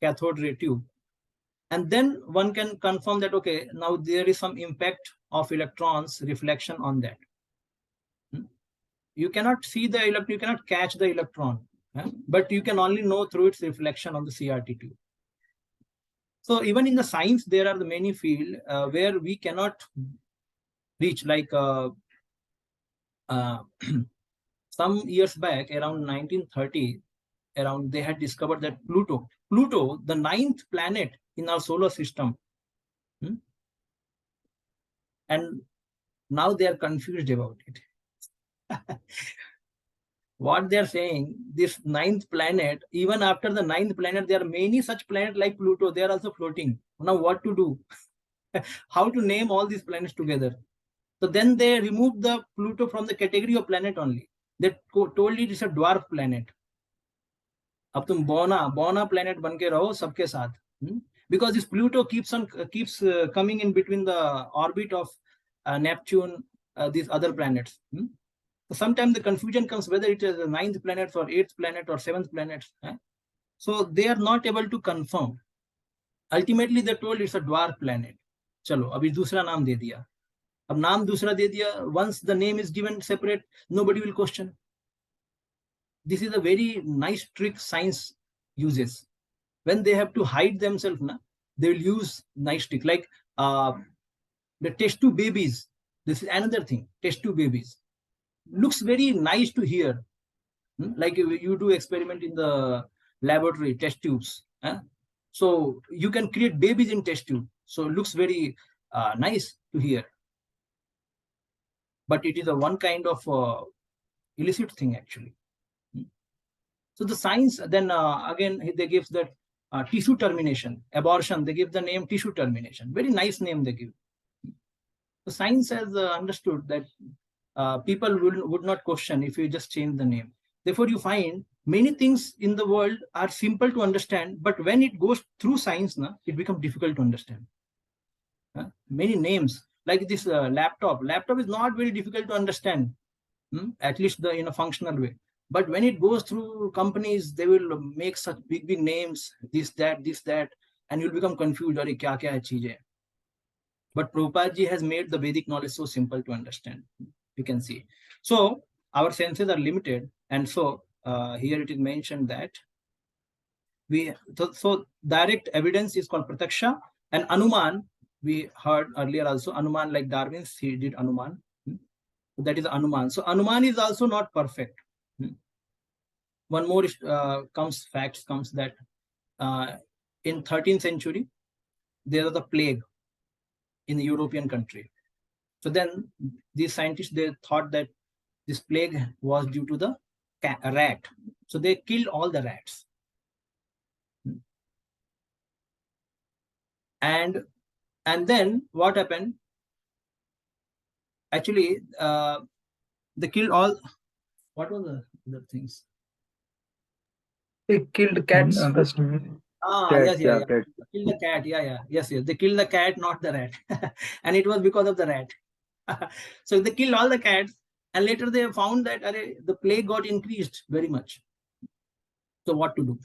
cathode ray tube. And then one can confirm that, okay, now there is some impact of electrons reflection on that. You cannot see the electron, you cannot catch the electron, but you can only know through its reflection on the CRT tube. So even in the science, there are the many fields where we cannot reach, like some years back, around 1930, around, they had discovered that Pluto, the 9th planet in our solar system, and now they are confused about it. What they are saying, this 9th planet, even after the 9th planet, there are many such planets like Pluto, they are also floating. Now what to do? How to name all these planets together? So then they removed the Pluto from the category of planet only. They told it is a dwarf planet. अब तुम बोना planet बन के रहो सबके साथ. Because this Pluto keeps coming in between the orbit of Neptune, these other planets. Sometimes the confusion comes whether it is the 9th planet or 8th planet or 7th planet. So they are not able to confirm. Ultimately, they told it's a dwarf planet. Chalo, abhi दूसरा नाम दे दिया. अब नाम दूसरा दे दिया. Once the name is given separate, nobody will question. This is a very nice trick science uses. When they have to hide themselves, they will use nice trick. Like the test tube babies. This is another thing. Test tube babies. Looks very nice to hear. Like you do experiment in the laboratory, test tubes. So you can create babies in test tube. So it looks very nice to hear. But it is a one kind of illicit thing actually. So the science, then again, they give that tissue termination, abortion, they give the name tissue termination. Very nice name they give. The science has understood that people would not question if you just change the name. Therefore, you find many things in the world are simple to understand, but when it goes through science, it becomes difficult to understand. Many names like this laptop is not very difficult to understand, at least in a functional way. But when it goes through companies, they will make such big names, this, that, and you'll become confused. Are kya kya hai cheeze hai? But Prabhupada ji has made the Vedic knowledge so simple to understand. You can see. So our senses are limited, and so here it is mentioned that so direct evidence is called prataksha, and anuman we heard earlier also. Anuman, like Darwin, he did anuman. That is anuman. So anuman is also not perfect. One more facts comes that in 13th century there was a plague in the European country. So then these scientists, they thought that this plague was due to the rat. So they killed all the rats. And then what happened? Actually, they killed all. What were the things? They killed cats. Cats, Yes. cats. They killed the cat. Yes. They killed the cat, not the rat. And it was because of the rat. So they killed all the cats, and later they found that the plague got increased very much. So what to do?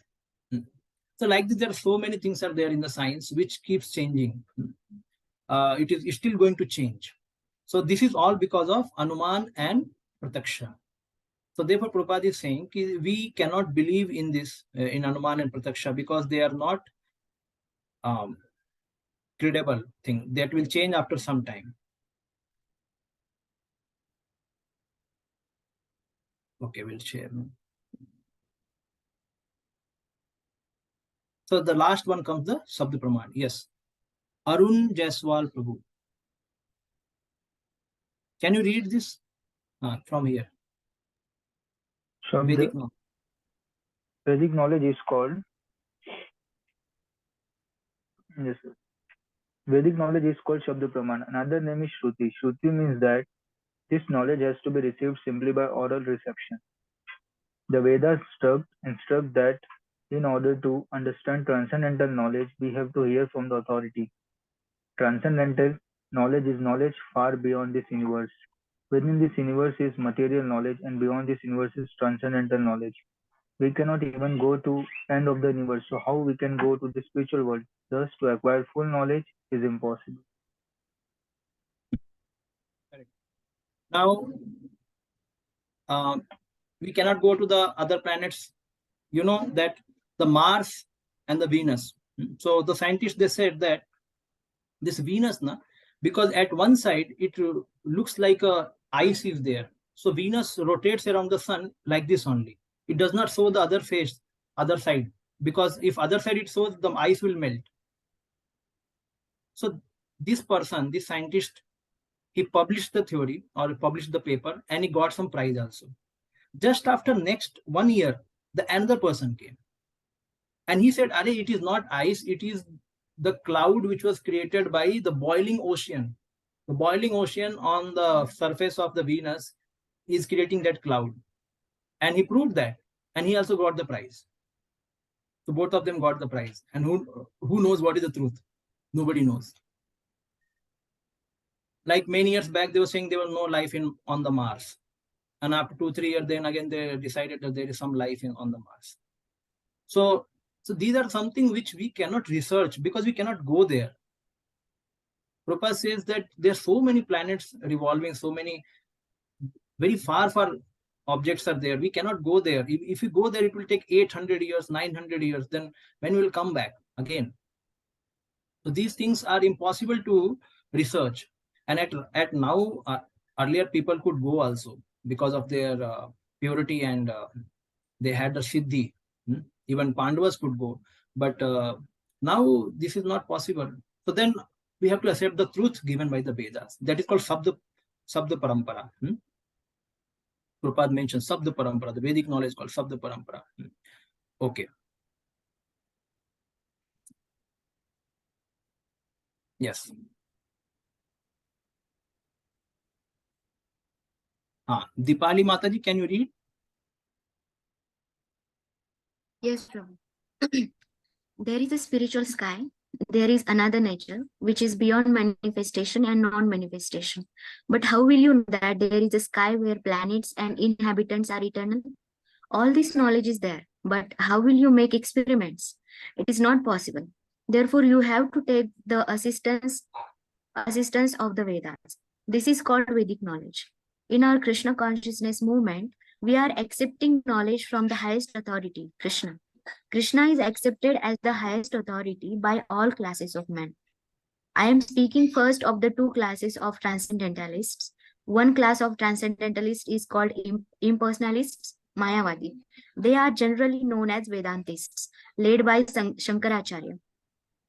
So like this, there are so many things are there in the science which keeps changing. It is still going to change. So this is all because of Anuman and Prataksha. So therefore Prabhupada is saying we cannot believe in this, in Anuman and Prataksha, because they are not credible thing. That will change after some time. Okay, we'll share. So the last one comes the Sabda Praman. Yes. Arun Jaiswal Prabhu. Can you read this from here? Vedic knowledge. Vedic knowledge is called, yes sir. Vedic knowledge is called Shabda Praman. Another name is Shruti. Shruti means that this knowledge has to be received simply by oral reception. The Vedas instruct that in order to understand transcendental knowledge, we have to hear from the authority. Transcendental knowledge is knowledge far beyond this universe. Within this universe is material knowledge, and beyond this universe is transcendental knowledge. We cannot even go to end of the universe. So how we can go to the spiritual world? Thus, to acquire full knowledge is impossible. Correct. Now, we cannot go to the other planets. You know that the Mars and the Venus. So the scientists, they said that this Venus, because at one side it looks like a ice is there. So Venus rotates around the sun like this only. It does not show the other side, because if other side it shows, the ice will melt. So this person, this scientist, he published the theory or published the paper, and he got some prize also. Just after next 1 year, another person came, and he said, "Arey, it is not ice, it is the cloud which was created by the boiling ocean. The boiling ocean on the surface of the Venus is creating that cloud." And he proved that, and he also got the prize. So both of them got the prize. And who knows what is the truth? Nobody knows. Like many years back, they were saying there was no life on the Mars. And after 2-3 years, then again they decided that there is some life on the Mars. So these are something which we cannot research because we cannot go there. Prabhupada says that there are so many planets revolving, so many very far objects are there. We cannot go there. If we go there, it will take 800 years, 900 years. Then when we will come back again? So these things are impossible to research. And at now, earlier people could go also because of their purity, and they had the siddhi. Even Pandavas could go. But now this is not possible. So then we have to accept the truth given by the Vedas. That is called Sabda Parampara. Prabhupada mentions Sabda Parampara. The Vedic knowledge is called Sabda Parampara. Okay. Yes. Dipali Mataji, can you read? Yes, Prabhu. There is a spiritual sky. There is another nature, which is beyond manifestation and non-manifestation. But how will you know that there is a sky where planets and inhabitants are eternal? All this knowledge is there, but how will you make experiments? It is not possible. Therefore, you have to take the assistance of the Vedas. This is called Vedic knowledge. In our Krishna consciousness movement, we are accepting knowledge from the highest authority, Krishna. Krishna is accepted as the highest authority by all classes of men. I am speaking first of the two classes of transcendentalists. One class of transcendentalists is called impersonalists, Mayavadi. They are generally known as Vedantists, led by Shankaracharya.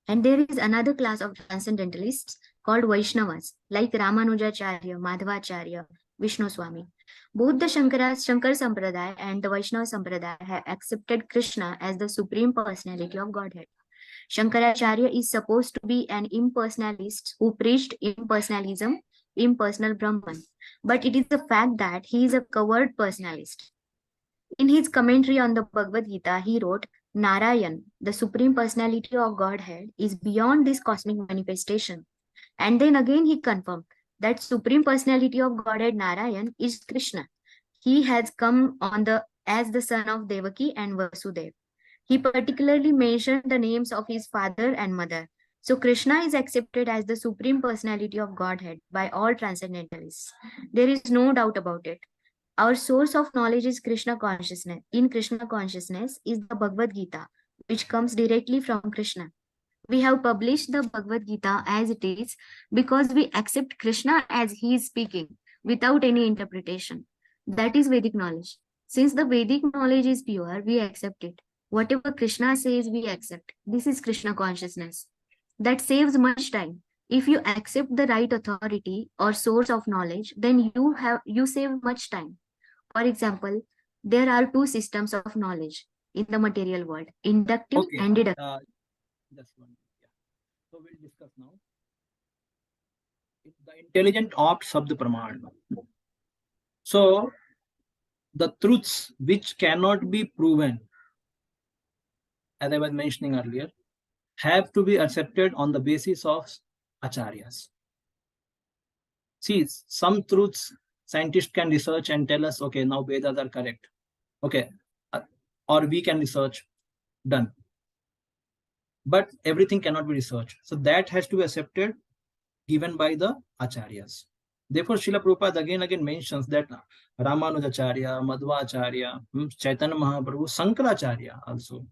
And there is another class of transcendentalists called Vaishnavas, like Ramanujacharya, Madhvacharya, Vishnu Swami. Both the Shankar Sampradaya and the Vaishnava Sampradaya have accepted Krishna as the Supreme Personality of Godhead. Shankaracharya is supposed to be an impersonalist who preached impersonalism, impersonal Brahman. But it is a fact that he is a covered personalist. In his commentary on the Bhagavad Gita, he wrote, Narayan, the Supreme Personality of Godhead, is beyond this cosmic manifestation. And then again he confirmed that Supreme Personality of Godhead Narayan is Krishna. He has come as the son of Devaki and Vasudeva. He particularly mentioned the names of his father and mother. So Krishna is accepted as the Supreme Personality of Godhead by all transcendentalists. There is no doubt about it. Our source of knowledge is Krishna consciousness. In Krishna consciousness is the Bhagavad Gita, which comes directly from Krishna. We have published the Bhagavad Gita as it is because we accept Krishna as he is speaking without any interpretation. That is Vedic knowledge. Since the Vedic knowledge is pure, we accept it. Whatever Krishna says, we accept. This is Krishna consciousness. That saves much time. If you accept the right authority or source of knowledge, then you save much time. For example, there are two systems of knowledge in the material world, inductive and deductive. That's one. Yeah. So we'll discuss now. The intelligent opt shabd praman. So the truths which cannot be proven, as I was mentioning earlier, have to be accepted on the basis of acharyas. See, some truths scientists can research and tell us, okay, now Vedas are correct. Okay, or we can research, done. But everything cannot be researched. So that has to be accepted, given by the acharyas. Therefore, Srila Prabhupada again mentions that Ramanujacharya, Madhvacharya, Chaitanya Mahaprabhu, Sankaracharya also.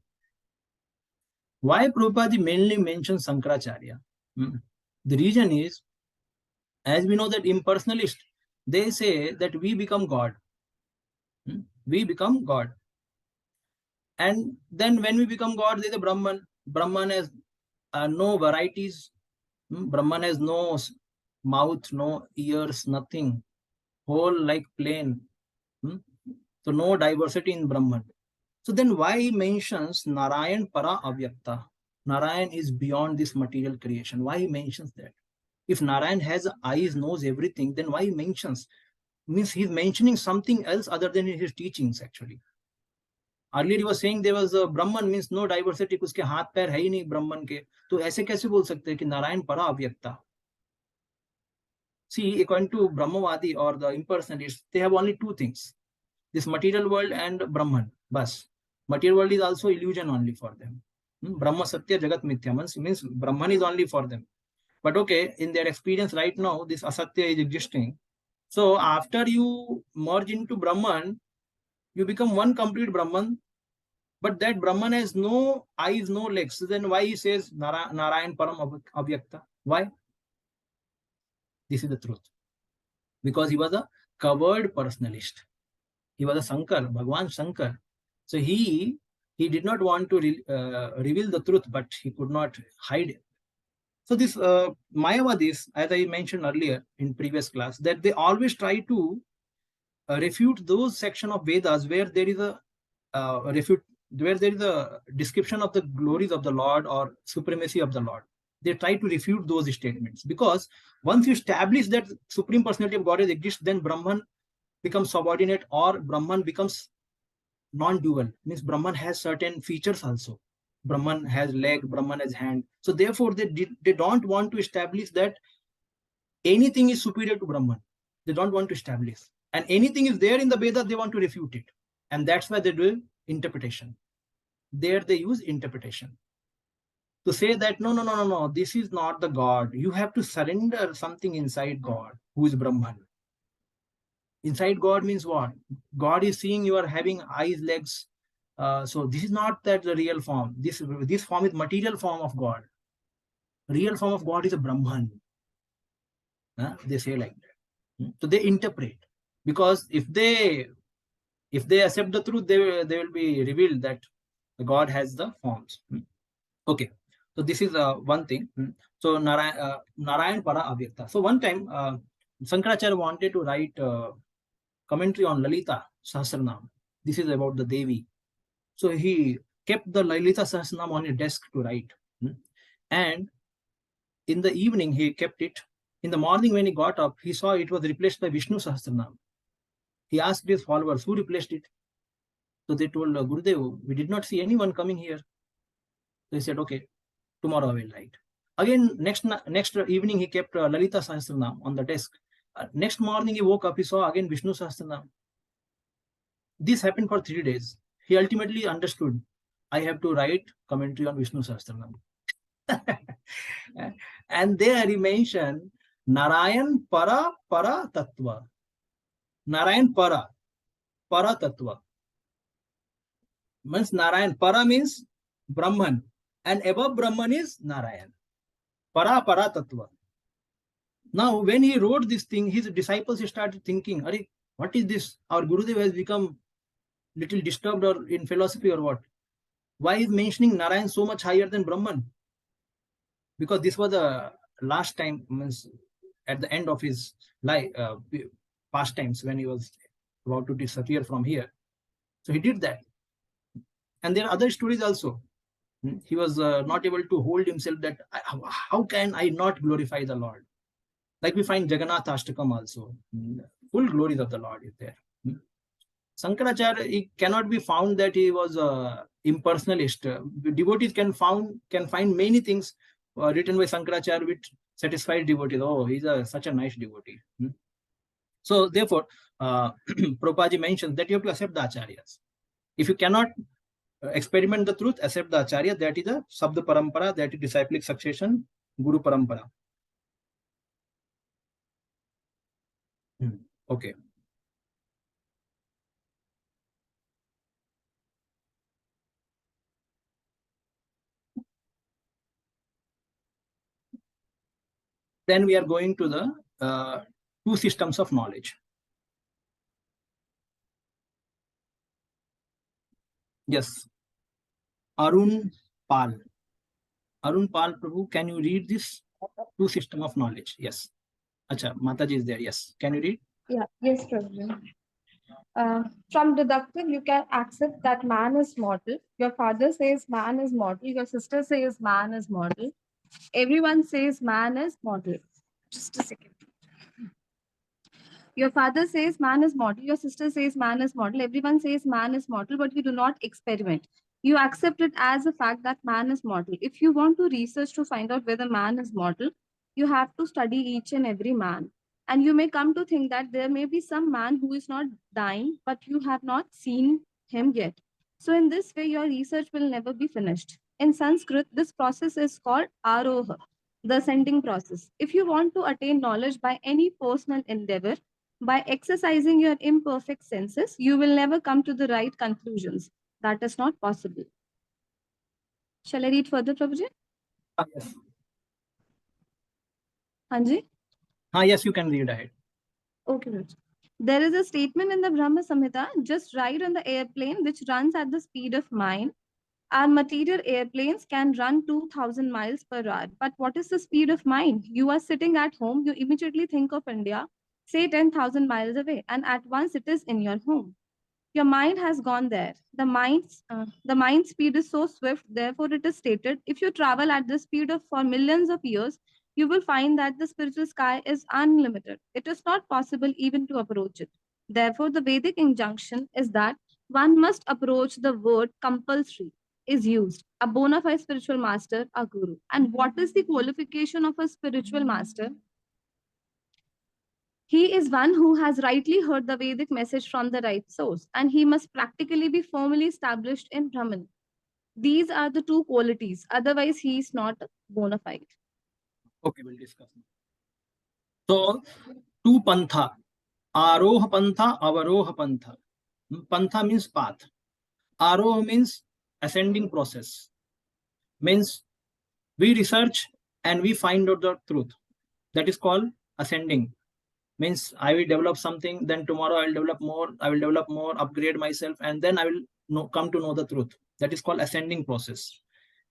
Why Prabhupada mainly mentions Sankaracharya? The reason is, as we know that impersonalists, they say that we become God. We become God. And then when we become God, there is a Brahman. Brahman has no varieties. Brahman has no mouth, no ears, nothing. Whole like plain. So no diversity in Brahman. So then why he mentions Narayan para avyakta? Narayan is beyond this material creation. Why he mentions that? If Narayan has eyes, knows everything, then why he mentions? Means he's mentioning something else other than his teachings actually. Earlier he was saying there was a Brahman, means no diversity, उसके हाथ पैर है ही नहीं ब्रह्मन के, तो ऐसे कैसे बोल सकते हैं कि नारायण परा अव्यक्ता? See, according to Brahmavadi or the impersonalists, they have only two things: this material world and Brahman. Bas. Material world is also illusion only for them. Brahma Satya Jagat Mithya means Brahman is only for them. But okay, in their experience right now, this Asatya is existing. So after you merge into Brahman, you become one complete Brahman. But that Brahman has no eyes, no legs. So then why he says Narayan Param Avyakta? Why? This is the truth. Because he was a covered personalist. He was a Shankar, Bhagwan Shankar. So he did not want to reveal the truth, but he could not hide it. So this Mayavadis, as I mentioned earlier in previous class, that they always try to refute those section of Vedas where there is a description of the glories of the Lord or supremacy of the Lord. They try to refute those statements, because once you establish that Supreme Personality of Godhead exists, then Brahman becomes subordinate or Brahman becomes non-dual, means Brahman has certain features also. Brahman has leg, Brahman has hand. So therefore, they don't want to establish that anything is superior to Brahman. They don't want to establish. And anything is there in the Vedas, they want to refute it. And that's why they do interpretation. There they use interpretation to say that no, this is not the God. You have to surrender something inside God, who is Brahman. Inside God means what? God is seeing you are having eyes, legs. So this is not that the real form. This form is material form of God. Real form of God is a Brahman. They say like that. So they interpret, because if they accept the truth, they will be revealed that the God has the forms. Okay, so this is one thing. So Narayan Para Avyakta. So one time Shankaracharya wanted to write commentary on Lalita Sahasranam. This is about the Devi. So he kept the Lalita Sahasranam on his desk to write. And in the evening, he kept it. In the morning, when he got up, he saw it was replaced by Vishnu Sahasranam. He asked his followers, who replaced it? So they told Gurudev, we did not see anyone coming here. So he said, okay, tomorrow I will write. Again, next evening, he kept Lalita Sahasranam on the desk. Next morning, he woke up, he saw again Vishnu Sahasranam. This happened for 3 days. He ultimately understood, I have to write commentary on Vishnu Sahasranam. And there he mentioned Narayan Para Tattva. Narayan Para Tattva. Means Narayan Para means Brahman, and above Brahman is Narayan. Para Tattva. Now, when he wrote this thing, his disciples started thinking, what is this? Our Gurudev has become little disturbed or in philosophy or what? Why is mentioning Narayan so much higher than Brahman? Because this was the last time, means at the end of his life, past times, when he was about to disappear from here. So he did that. And there are other stories also. He was not able to hold himself that, how can I not glorify the Lord? Like we find Jagannath Ashtakam also. Full glories of the Lord is there. Shankaracharya, it cannot be found that he was impersonalist. Devotees can find many things written by Shankaracharya which satisfied devotees. Oh, he's such a nice devotee. So therefore, Prabhupada mentions that you have to accept the acharyas. If you cannot experiment the truth, accept the acharya. That is a Sabda Parampara, that is disciplic succession, Guru Parampara. Okay. Then we are going to the two systems of knowledge. Yes. Arun Pal. Arun Pal Prabhu, can you read this two system of knowledge? Yes. Acha, Mataji is there. Yes. Can you read? Yeah. Yes, Prabhu. From deductive, you can accept that man is mortal. Your father says man is mortal. Your sister says man is mortal. Everyone says man is mortal. Just a second. Your father says man is mortal. Your sister says man is mortal. Everyone says man is mortal, but you do not experiment. You accept it as a fact that man is mortal. If you want to research to find out whether man is mortal, you have to study each and every man. And you may come to think that there may be some man who is not dying, but you have not seen him yet. So in this way, your research will never be finished. In Sanskrit, this process is called aroha, the ascending process. If you want to attain knowledge by any personal endeavor, by exercising your imperfect senses, you will never come to the right conclusions. That is not possible. Shall I read further, Prabhuji? Yes. Hanji? Yes, you can read ahead. Okay, Prabhuji. There is a statement in the Brahma Samhita, just ride on the airplane which runs at the speed of mind. Our material airplanes can run 2000 miles per hour. But what is the speed of mind? You are sitting at home, you immediately think of India, say 10,000 miles away, and at once it is in your home. Your mind has gone there. The mind speed is so swift, therefore it is stated, if you travel at the speed of for millions of years, you will find that the spiritual sky is unlimited. It is not possible even to approach it. Therefore, the Vedic injunction is that one must approach the word compulsory is used. A bona fide spiritual master, a guru. And what is the qualification of a spiritual master? He is one who has rightly heard the Vedic message from the right source, and he must practically be firmly established in Brahman. These are the two qualities. Otherwise, he is not bona fide. Okay, we'll discuss. So, two pantha, aroha pantha, avaroha pantha. Pantha means path. Aroha means ascending process. Means we research and we find out the truth. That is called ascending. Means I will develop something, then tomorrow I will develop more, upgrade myself, and then I will come to know the truth. That is called ascending process.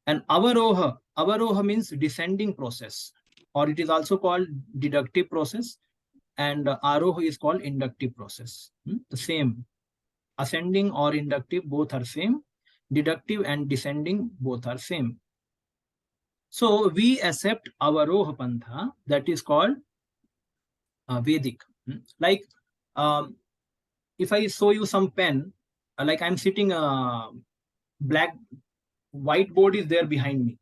And avaroha means descending process, or it is also called deductive process, and aroha is called inductive process. The same. Ascending or inductive, both are same. Deductive and descending, both are same. So we accept avaroha pantha, that is called Vedic. Like if I show you some pen, like I'm sitting, whiteboard is there behind me,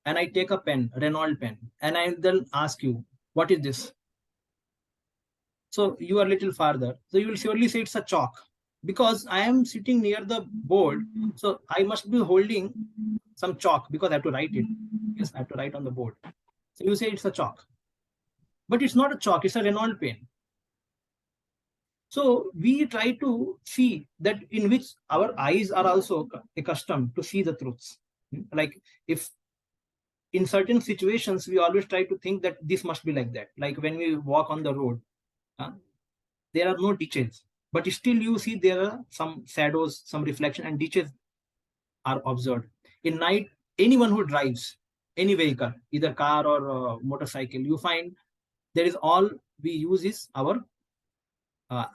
and I take a pen, Renault pen, and I then ask you, what is this? So you are a little farther, so you will surely say it's a chalk, because I am sitting near the board, so I must be holding some chalk because I have to write it. Yes, I have to write on the board. So you say it's a chalk, but it's not a chalk, it's a Renault pen. So we try to see that in which our eyes are also accustomed to see the truths. Like if in certain situations, we always try to think that this must be like that. Like when we walk on the road, there are no ditches, but still you see there are some shadows, some reflection, and ditches are observed. In night, anyone who drives any vehicle, either car or motorcycle, you find there is all we use is our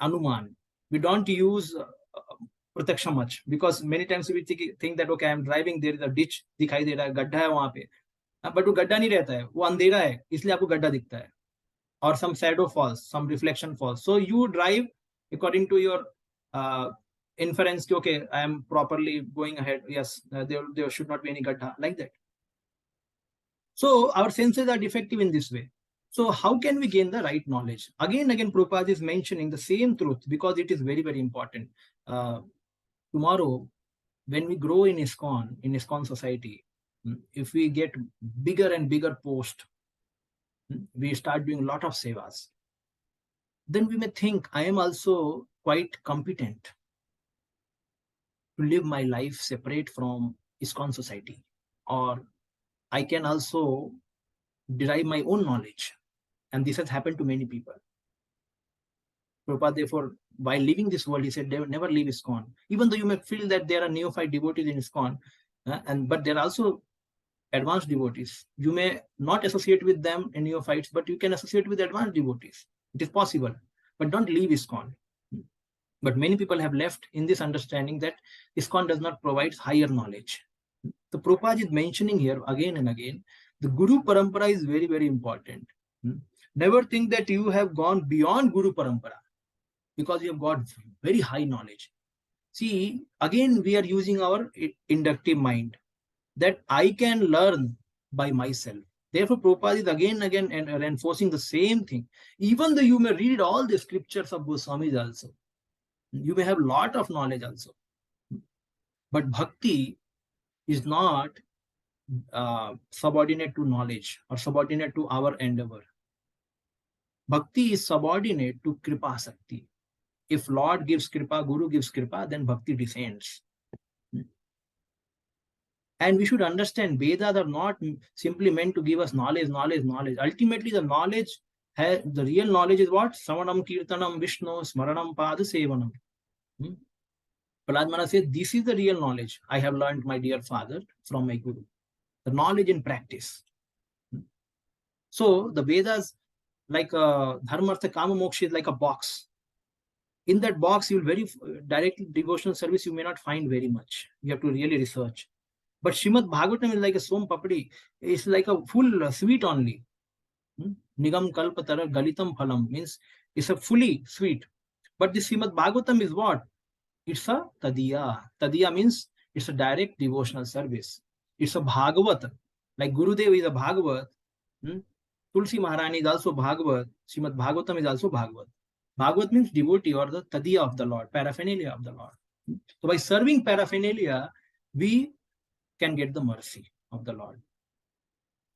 anuman. We don't use prataksha much, because many times we think that okay, I'm driving, there is a ditch दिखाई दे रहा है, गड्ढा है वहां पे, but वो गड्ढा नहीं रहता है, वो अंधेरा है, इसलिए आपको गड्ढा दिखता है, or some shadow falls, some reflection falls. So you drive according to your inference. Okay, I am properly going ahead. Yes, there should not be any gada, like that. So our senses are defective in this way. So how can we gain the right knowledge? Again, Prabhupada is mentioning the same truth because it is very, very important. Tomorrow, when we grow in ISKCON society, if we get bigger and bigger post, we start doing a lot of sevas, then we may think I am also quite competent to live my life separate from ISKCON society, or I can also derive my own knowledge. And this has happened to many people. Prabhupada, therefore, while leaving this world, he said, never leave ISKCON. Even though you may feel that there are neophyte devotees in ISKCON, but there are also advanced devotees. You may not associate with them in neophytes, but you can associate with advanced devotees. It is possible, but don't leave ISKCON. But many people have left in this understanding that ISKCON does not provide higher knowledge. The Prabhupada is mentioning here again and again, the Guru Parampara is very, very important. Never think that you have gone beyond Guru Parampara because you have got very high knowledge. See, again, we are using our inductive mind, that I can learn by myself. Therefore, Prabhupada is again and again reinforcing the same thing. Even though you may read all the scriptures of Goswamis also, you may have a lot of knowledge also. But bhakti is not subordinate to knowledge or subordinate to our endeavor. Bhakti is subordinate to Kripa Sakti. If Lord gives Kripa, Guru gives Kripa, then bhakti descends. And we should understand Vedas are not simply meant to give us knowledge. Ultimately, the knowledge, the real knowledge is what? Savanam Kirtanam Vishnu Smaranam Pada Sevanam. Prahlad Maharaj said, this is the real knowledge I have learned, my dear father, from my Guru. The knowledge in practice. So the Vedas, like Dharma, Artha, Kama, Moksha, is like a box. In that box, you will very directly devotional service, you may not find very much. You have to really research. But Srimad Bhagavatam is like a som papadi. It's like a full sweet only. Nigam kalpatara galitam phalam means it's a fully sweet. But the Srimad Bhagavatam is what? It's a tadiya. Tadiya means it's a direct devotional service. It's a Bhagavat. Like Gurudev is a Bhagavat. Tulsi Maharani is also Bhagavat. Srimad Bhagavatam is also Bhagavat. Bhagavat means devotee or the tadiya of the Lord, paraphernalia of the Lord. So by serving paraphernalia, we can get the mercy of the Lord.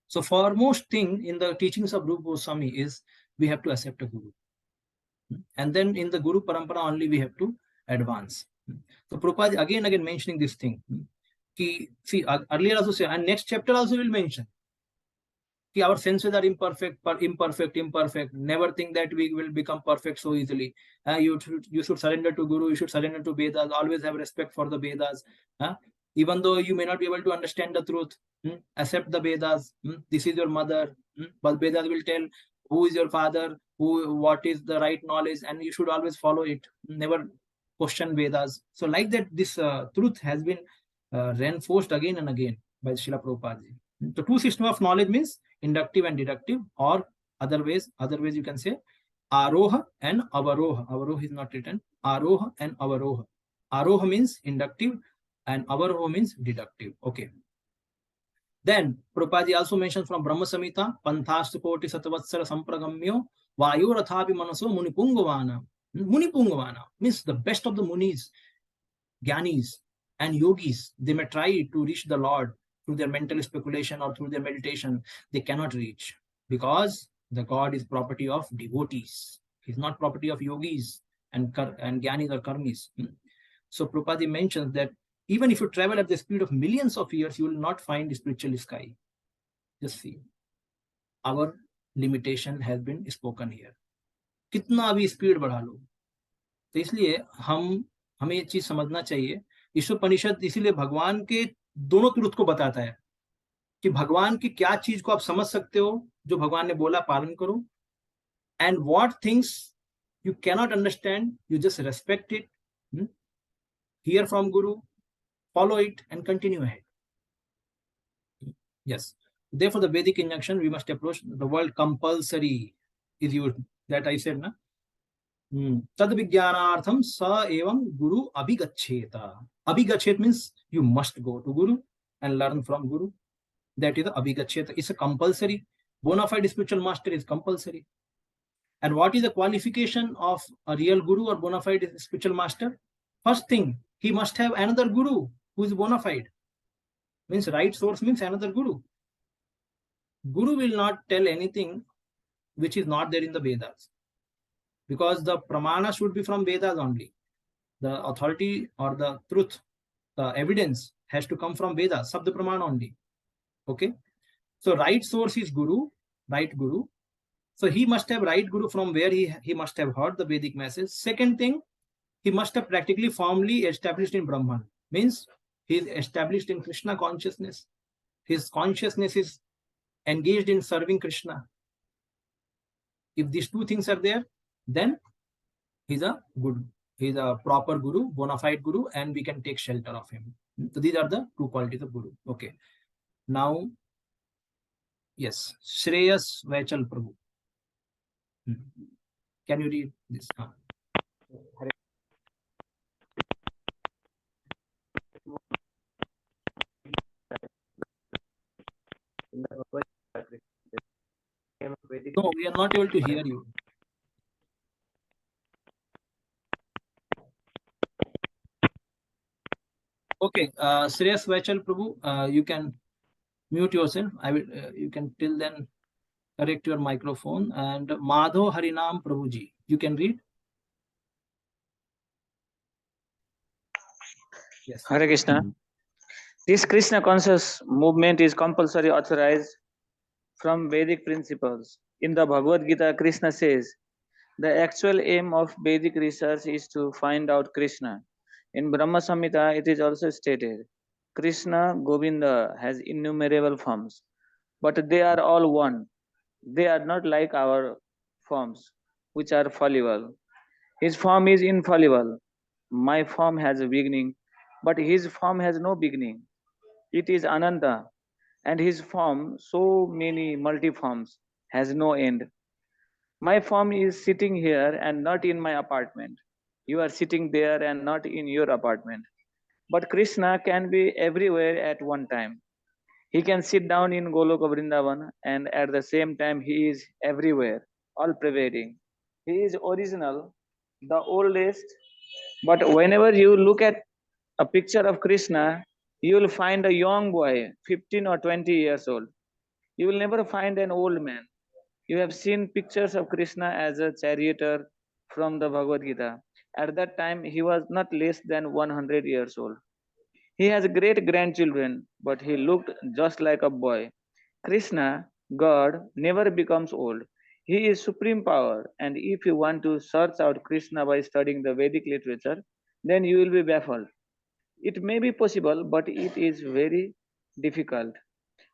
So foremost thing in the teachings of Rupa Goswami is we have to accept a Guru. And then in the Guru Parampara only we have to advance. So Prabhupada again mentioning this thing. See, earlier also say, and next chapter also will mention. Our senses are imperfect. Never think that we will become perfect so easily. You should surrender to Guru. You should surrender to Vedas. Always have respect for the Vedas. Even though you may not be able to understand the truth, accept the Vedas. This is your mother. But Vedas will tell who is your father, what is the right knowledge, and you should always follow it. Never question Vedas. So like that, this truth has been reinforced again and again by Srila Prabhupada. The two system of knowledge means inductive and deductive, or other ways you can say aroha and avaroha. Avaroha is not written. Aroha and avaroha. Aroha means inductive and avaroha means deductive. Okay. Then Prabhupada also mentions from Brahma Samhita, Panthasta Koti Satavatsara Sampragamyo Vayu Rathapi Manaso Munipungavana. Munipungavana means the best of the munis, Gyanis and yogis. They may try to reach the Lord through their mental speculation or through their meditation. They cannot reach because the God is property of devotees. He's not property of yogis and Gyanis or Karmis. So Prabhupada mentions that even if you travel at the speed of millions of years, you will not find the spiritual sky. Just see. Our limitation has been spoken here. कितना भी speed बढ़ा लो, तो इसलिए हमें ये चीज समझना चाहिए. ईशोपनिषद इसीलिए भगवान के दोनों ट्रुथ को बताता है कि भगवान की क्या चीज को आप समझ सकते हो, जो भगवान ने बोला पालन करो, and what things you cannot understand, you just respect it, here from Guru, follow it and continue ahead. Yes. Therefore, the Vedic injunction, we must approach the world compulsory is used. That I said, na? Tad vijnanartham sa evam guru abhigacheta. Abhigachet means you must go to Guru and learn from Guru. That is the abhigacheta. It's a compulsory. Bona fide spiritual master is compulsory. And what is the qualification of a real Guru or bona fide spiritual master? First thing, he must have another Guru who is bona fide. Means right source means another Guru. Guru will not tell anything which is not there in the Vedas. Because the pramana should be from Vedas only. The authority or the truth, the evidence has to come from Vedas, Sabda pramana only. Okay. So right source is Guru, right Guru. So he must have right Guru from where he must have heard the Vedic message. Second thing, he must have practically formally established in Brahman. Means he is established in Krishna consciousness. His consciousness is engaged in serving Krishna. If these two things are there, then he's a proper Guru, bona fide Guru, and we can take shelter of him. So these are the two qualities of Guru. Okay. Now, yes, Shreyas Vaichal Prabhu. Can you read this? No, we are not able to hear you. Okay, Shreyas Vaichal Prabhu, you can mute yourself. I will. You can till then correct your microphone. And Madho Harinam Prabhuji, you can read. Yes. Hare Krishna. This Krishna conscious movement is compulsory authorized from Vedic principles. In the Bhagavad Gita, Krishna says, the actual aim of Vedic research is to find out Krishna. In Brahma Samhita, it is also stated, Krishna Govinda has innumerable forms, but they are all one. They are not like our forms, which are fallible. His form is infallible. My form has a beginning, but his form has no beginning. It is Ananta, and his form, so many multiforms, has no end. My form is sitting here and not in my apartment. You are sitting there and not in your apartment. But Krishna can be everywhere at one time. He can sit down in Goloka Vrindavan and at the same time he is everywhere, all pervading. He is original, the oldest, but whenever you look at a picture of Krishna, you will find a young boy, 15 or 20 years old. You will never find an old man. You have seen pictures of Krishna as a charioteer from the Bhagavad Gita. At that time, he was not less than 100 years old. He has great grandchildren, but he looked just like a boy. Krishna, God, never becomes old. He is supreme power, and if you want to search out Krishna by studying the Vedic literature, then you will be baffled. It may be possible, but it is very difficult.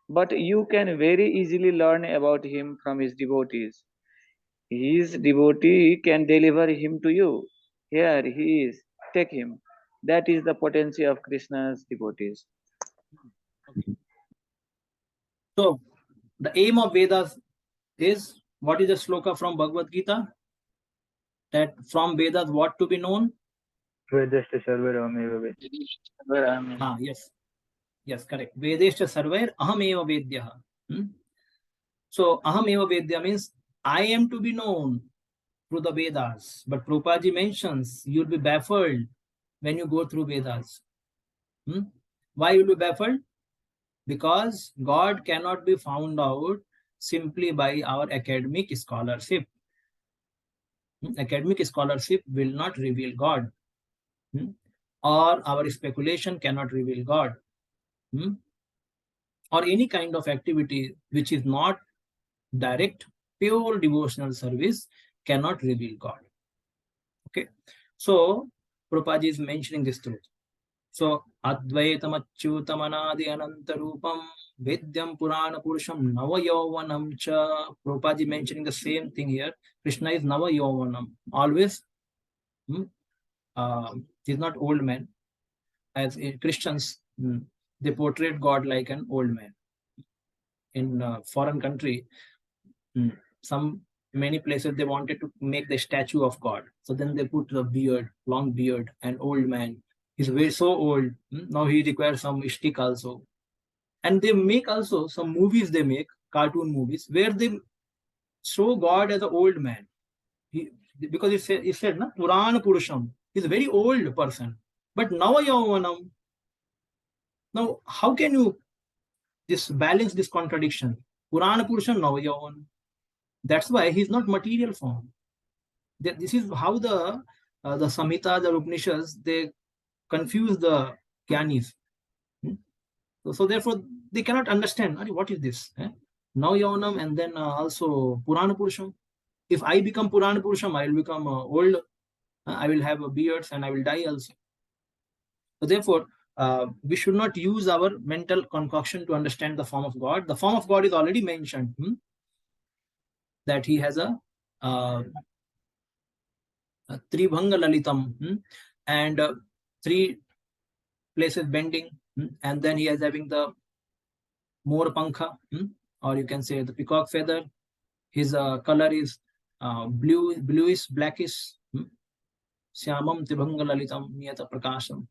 But you can very easily learn about him from his devotees. His devotee can deliver him to you. Here he is, take him. That is the potency of Krishna's devotees. So the aim of Vedas is, what is the sloka from Bhagavad Gita? That from Vedas what to be known? Vedashta sarvar aham eva ved. Yes. Yes, correct. Vedeshta sarvair aham eva vedya. So aham eva vedya means I am to be known through the Vedas. But Prabhupada mentions you'll be baffled when you go through Vedas. Why you'll be baffled? Because God cannot be found out simply by our academic scholarship. Academic scholarship will not reveal God. Or our speculation cannot reveal God. Or any kind of activity which is not direct, pure devotional service cannot reveal God. Okay. So Prabhupada is mentioning this truth. So Advaitam Achyutam Anadi Anantarupam Vedyam Purana Purusham Nava Yovanam Cha. Prabhupada is mentioning the same thing here. Krishna is Nava Yovanam. Always he's not old man. As Christians, they portrayed God like an old man. In foreign country, many places they wanted to make the statue of God. So then they put the beard, long beard, an old man. He's very so old. Now he requires some stick also. And they make also some movies, they make cartoon movies where they show God as an old man. Because it said, na, Purana Purusham. He's a very old person. But Nava Yovanam. Now, how can you balance this contradiction? Purana Purusham, Nava Yovanam. That's why he's not material form. This is how the Samhita, the Upanishads, they confuse the Jnanis. So therefore, they cannot understand, what is this? Now Yavanam and then also Purana Purusham. If I become Purana Purusham, I will become old. I will have beards and I will die also. So therefore, we should not use our mental concoction to understand the form of God. The form of God is already mentioned. That he has a Tribhanga Lalitam and 3 places bending, and then he is having the More Pankha, or you can say the peacock feather. His color is bluish, blackish. Syamam Tribhanga Lalitam Niyata Prakasham.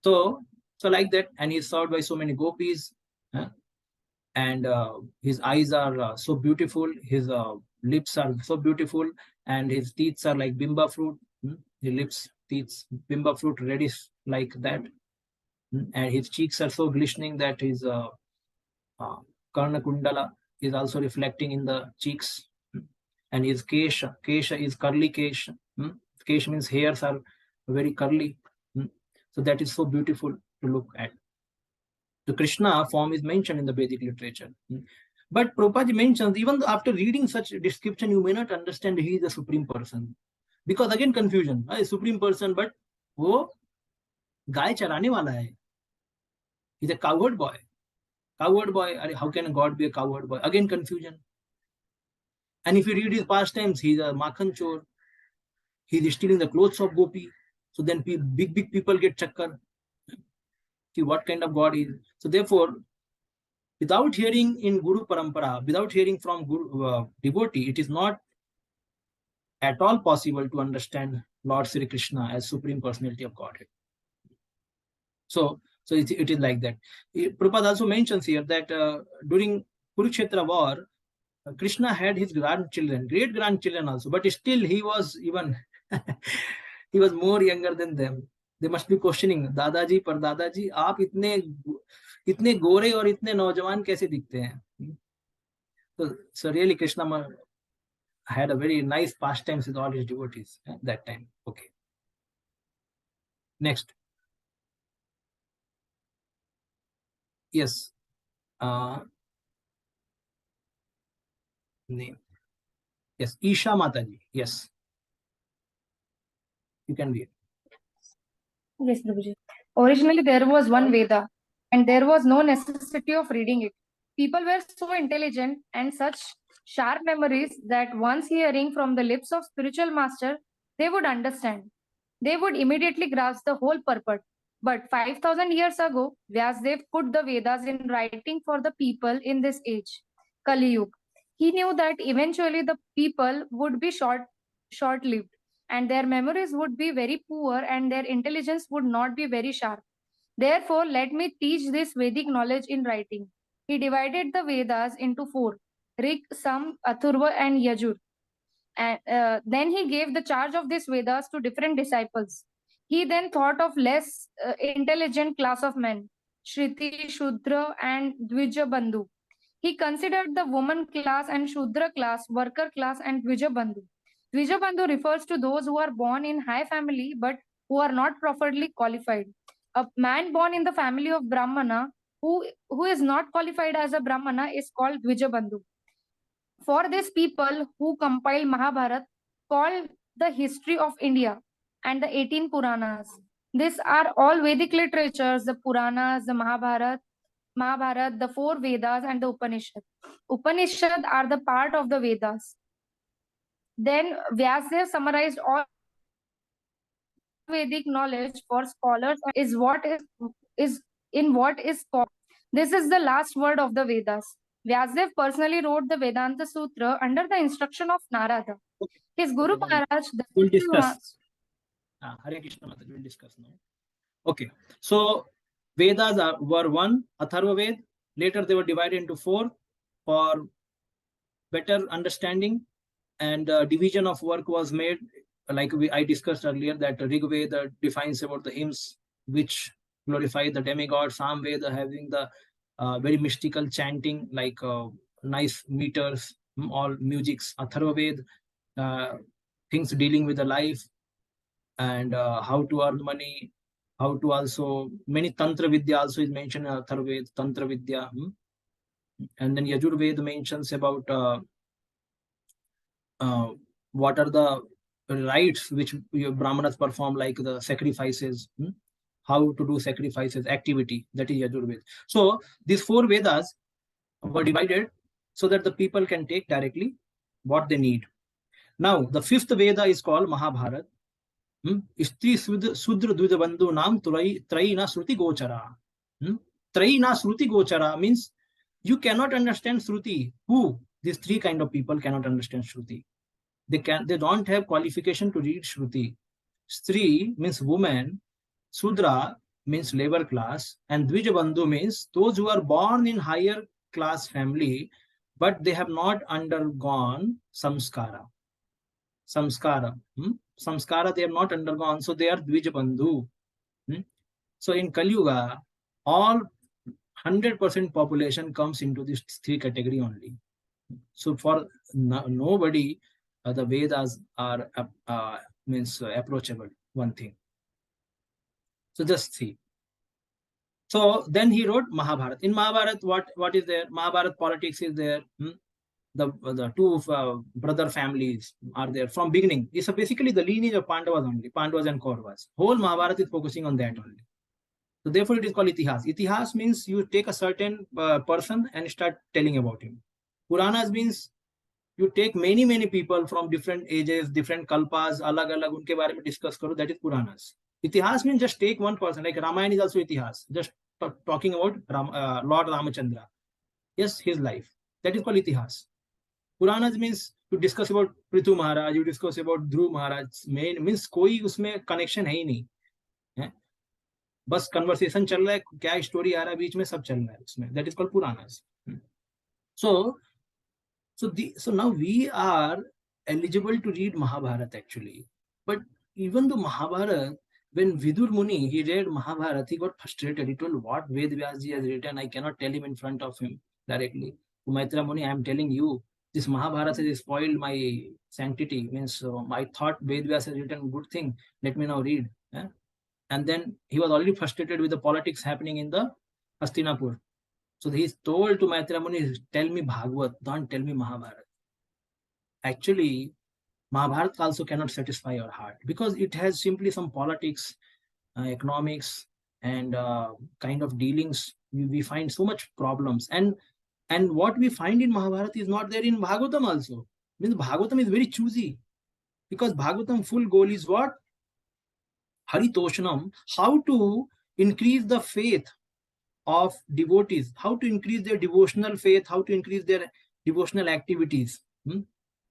So like that, and he's served by so many gopis. And his eyes are so beautiful, his lips are so beautiful, and his teeth are like bimba fruit. The lips, teeth, bimba fruit, reddish like that. And his cheeks are so glistening that his Karna Kundala is also reflecting in the cheeks. And his Kesha is curly Kesha. Kesha means hairs are very curly. So that is so beautiful to look at. The Krishna form is mentioned in the Vedic literature. But Prabhupada mentions, even after reading such description, you may not understand he is the supreme person. Because again, confusion. Supreme person, but wo gaay charane wala hai. He's a cowherd boy. Cowherd boy, how can a God be a cowherd boy? Again, confusion. And if you read his pastimes, he's a makhan chor. He's stealing the clothes of gopi. So then big people get chakkar. See what kind of God is. So therefore, without hearing in Guru Parampara, without hearing from Guru devotee, it is not at all possible to understand Lord Sri Krishna as Supreme Personality of Godhead. So it is like that. Prabhupada also mentions here that during Kurukshetra war, Krishna had his grandchildren, great grandchildren also, but still he was even he was more younger than them. They must be questioning, दादाजी पर दादाजी आप इतने गोरे और इतने नौजवान कैसे दिखते हैं? So really Krishna had a very nice pastimes with all his devotees at that time. Okay. Next. Yes. Name. Yes, Isha Mataji. Yes. You can read. Yes, Prabhuji. Originally, there was one Veda, and there was no necessity of reading it. People were so intelligent and such sharp memories that once hearing from the lips of spiritual master, they would understand. They would immediately grasp the whole purport. But 5,000 years ago, Vyasdev put the Vedas in writing for the people in this age, Kali Yuga. He knew that eventually the people would be short-lived, and their memories would be very poor and their intelligence would not be very sharp. Therefore, let me teach this Vedic knowledge in writing. He divided the Vedas into 4, Rig, Sam, Athurva and Yajur. And then he gave the charge of these Vedas to different disciples. He then thought of less intelligent class of men, Shriti, Shudra and Dvija Bandhu. He considered the woman class and Shudra class, worker class and Dvija Bandhu. Dvija Bandhu refers to those who are born in high family but who are not properly qualified. A man born in the family of Brahmana who is not qualified as a Brahmana is called Dvija Bandhu. For these people who compiled Mahabharata, called the history of India and the 18 Puranas. These are all Vedic literatures, the Puranas, the Mahabharata, the 4 Vedas and the Upanishads. Upanishads are the part of the Vedas. Then Vyasdev summarized all Vedic knowledge for scholars is what is called. This is the last word of the Vedas. Vyasdev personally wrote the Vedanta Sutra under the instruction of Narada. Okay. His Guru Okay, Maharaj... We'll discuss. Hare Krishna Mataji, we'll discuss now. Okay, so Vedas were 1, Atharva Ved. Later they were divided into 4 for better understanding, and division of work was made. Like I discussed earlier, that Rig Veda defines about the hymns which glorify the demigod. Sam Veda having the very mystical chanting, like nice meters, all musics. Atharva Veda, things dealing with the life and how to earn money, how to also, many Tantra Vidya also is mentioned in Atharva Veda, Tantra Vidya. And then Yajur Veda mentions about what are the rites which Brahmanas perform, like the sacrifices, how to do sacrifices, activity, that is Yajur Veda. So these 4 Vedas were divided so that the people can take directly what they need. Now the 5th Veda is called Mahabharata. Istri Sudra Dvija Bandhu Nam Traina Sruti Gochara. Traina Sruti Gochara means you cannot understand Shruti. Who? These 3 kind of people cannot understand Shruti. They don't have qualification to read Shruti. Stri means woman, Sudra means labor class, and Dvija Bandhu means those who are born in higher class family, but they have not undergone samskara. Samskara they have not undergone, so they are Dvija Bandhu. So in Kali Yuga, all 100% population comes into this 3 category only. So for nobody, the Vedas are approachable. One thing. So just see. So then he wrote Mahabharata. In Mahabharata, what is there? Mahabharata politics is there. The 2 brother families are there from beginning. It's basically the lineage of Pandavas only, Pandavas and Kauravas. Whole Mahabharata is focusing on that only. So therefore it is called Itihas. Itihas means you take a certain person and start telling about him. Puranas means you take many people from different ages, different kalpas, alag unke bare mein discuss karo. That is Puranas. Itihas means just take one person. Like Ramayana is also Itihas. Just talking about Lord Ramachandra. Yes, his life. That is called Itihas. Puranas means you discuss about Prithu Maharaj, you discuss about Dhruv Maharaj, main means कोई उसमें connection है ही नहीं है, बस conversation चल रहा है, क्या story आ रहा है बीच में, सब चल रहा है उसमें. That is called Puranas. So now we are eligible to read Mahabharata actually. But even though Mahabharata, when Vidur Muni, he read Mahabharata, he got frustrated. He told, what Ved Vyasji has written, I cannot tell him in front of him directly. Maitra Muni, I am telling you, this Mahabharata has spoiled my sanctity. Means I thought Ved Vyas has written good thing. Let me now read. And then he was already frustrated with the politics happening in the Hastinapur. So he is told to Maitra Muni, tell me Bhagavad, don't tell me Mahabharata. Actually, Mahabharata also cannot satisfy your heart because it has simply some politics, economics, and kind of dealings. We find so much problems. And what we find in Mahabharata is not there in Bhagavatam also. Means Bhagavatam is very choosy because Bhagavatam full goal is what? Haritoshanam, how to increase the faith of devotees, how to increase their devotional faith, how to increase their devotional activities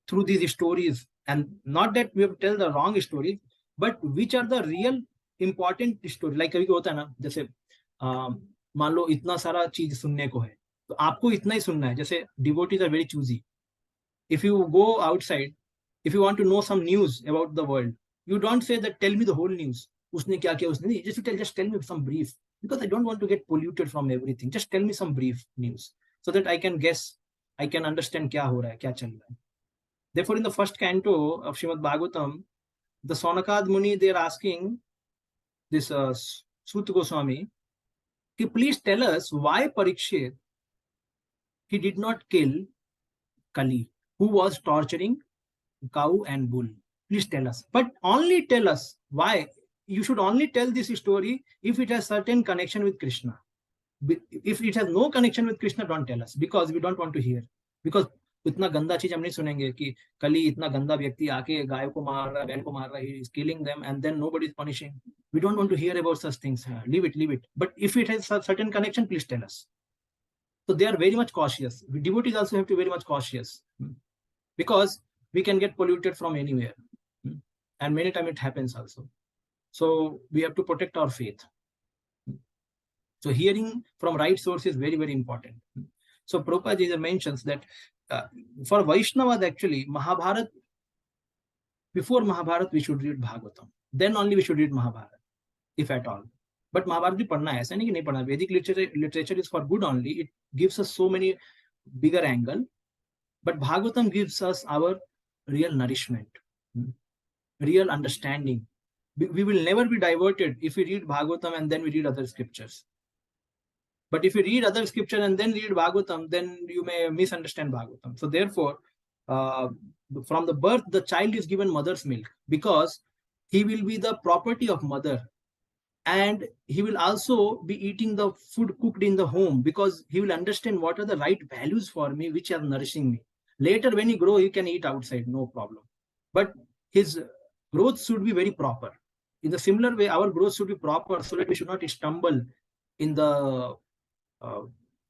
through these stories. And not that we have to tell the wrong stories, but which are the real important stories. Like कभी होता है ना, जैसे मान लो इतना सारा चीज सुनने को है, तो आपको इतना ही सुनना है. जैसे devotees are very choosy. If you go outside, if you want to know some news about the world, you don't say that tell me the whole news. उसने क्या किया उसने नहीं. Just tell me some brief. Because I don't want to get polluted from everything. Just tell me some brief news so that I can guess, I can understand क्या हो रहा है, क्या चल रहा है. Therefore, in the first canto of Srimad Bhagavatam, the Sonakad Muni, they are asking this Sut Goswami, please tell us why Parikshit, he did not kill Kali, who was torturing cow and bull. Please tell us. But only tell us why. You should only tell this story if it has certain connection with Krishna. If it has no connection with Krishna, don't tell us because we don't want to hear. Because इतना गंदा चीज हम नहीं सुनेंगे कि कली इतना गंदा व्यक्ति आके गाय को मार रहा है, बैल को मार रहा है, he is killing them and then nobody is punishing. We don't want to hear about such things. Leave it. But if it has a certain connection, please tell us. So they are very much cautious. Devotees also have to be very much cautious because we can get polluted from anywhere. And many times it happens also. So we have to protect our faith. So hearing from right source is very, very important. So Prabhupada mentions that for Vaishnavas actually, Mahabharata, before Mahabharata, we should read Bhagavatam. Then only we should read Mahabharata, if at all. But Mahabharata bhi padhna hai, aisa nahi ki nahi padhna. Vedic literature is for good only. It gives us so many bigger angle. But Bhagavatam gives us our real nourishment, real understanding. We will never be diverted if we read Bhagavatam and then we read other scriptures. But if you read other scripture and then read Bhagavatam, then you may misunderstand Bhagavatam. So therefore, from the birth, the child is given mother's milk because he will be the property of mother. And he will also be eating the food cooked in the home because he will understand what are the right values for me, which are nourishing me. Later, when he grows, he can eat outside, no problem. But his growth should be very proper. In the similar way, our growth should be proper so that we should not stumble in the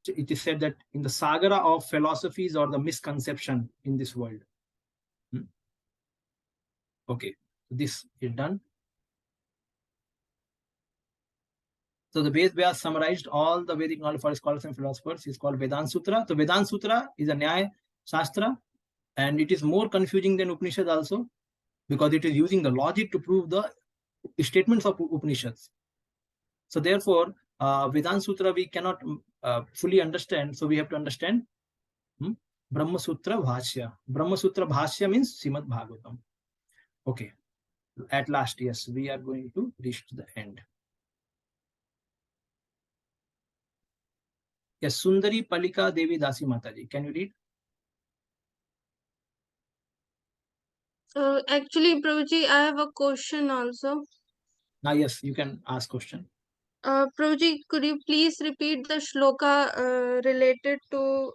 it is said that in the sagara of philosophies or the misconception in this world. Okay, this is done. So the Ved Vyas summarized all the Vedic knowledge for scholars and philosophers. It's called Vedanta Sutra. So Vedanta Sutra is a Nyaya Shastra, and it is more confusing than Upanishad also because it is using the logic to prove the statements of Upanishads. So therefore, Vedanta Sutra we cannot fully understand, so we have to understand Brahma Sutra Bhashya. Brahma Sutra Bhashya means Srimad Bhagavatam. Okay, at last, yes, we are going to reach to the end. Yes, Sundari Palika Devi Dasi Mataji, can you read? Actually, Prabhuji, I have a question also. Yes, you can ask question. Prabhuji, could you please repeat the shloka related to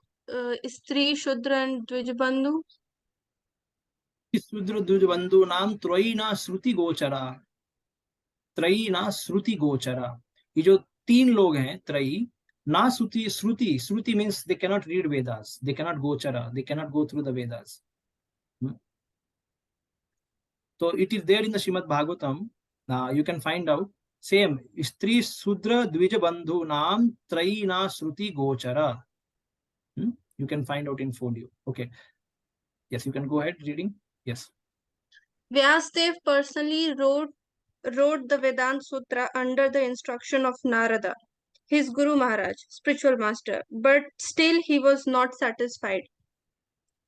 Stri, Shudra and Dvijbandhu? Shudra Dvijbandhu Nam Troina Shruti Gochara. Traina Shruti Gochara. ये जो तीन लोग हैं त्रयी ना श्रुति means they cannot read Vedas, they cannot gochara, they cannot go through the Vedas. So it is there in the Srimad Bhagavatam. You can find out same Stri Sudra Dvija Bandhu Nam Traina Sruti Gochara. You can find out in folio. Okay. Yes, you can go ahead reading. Yes. Vyasadeva personally wrote the Vedanta Sutra under the instruction of Narada, his Guru Maharaj, spiritual master, but still he was not satisfied.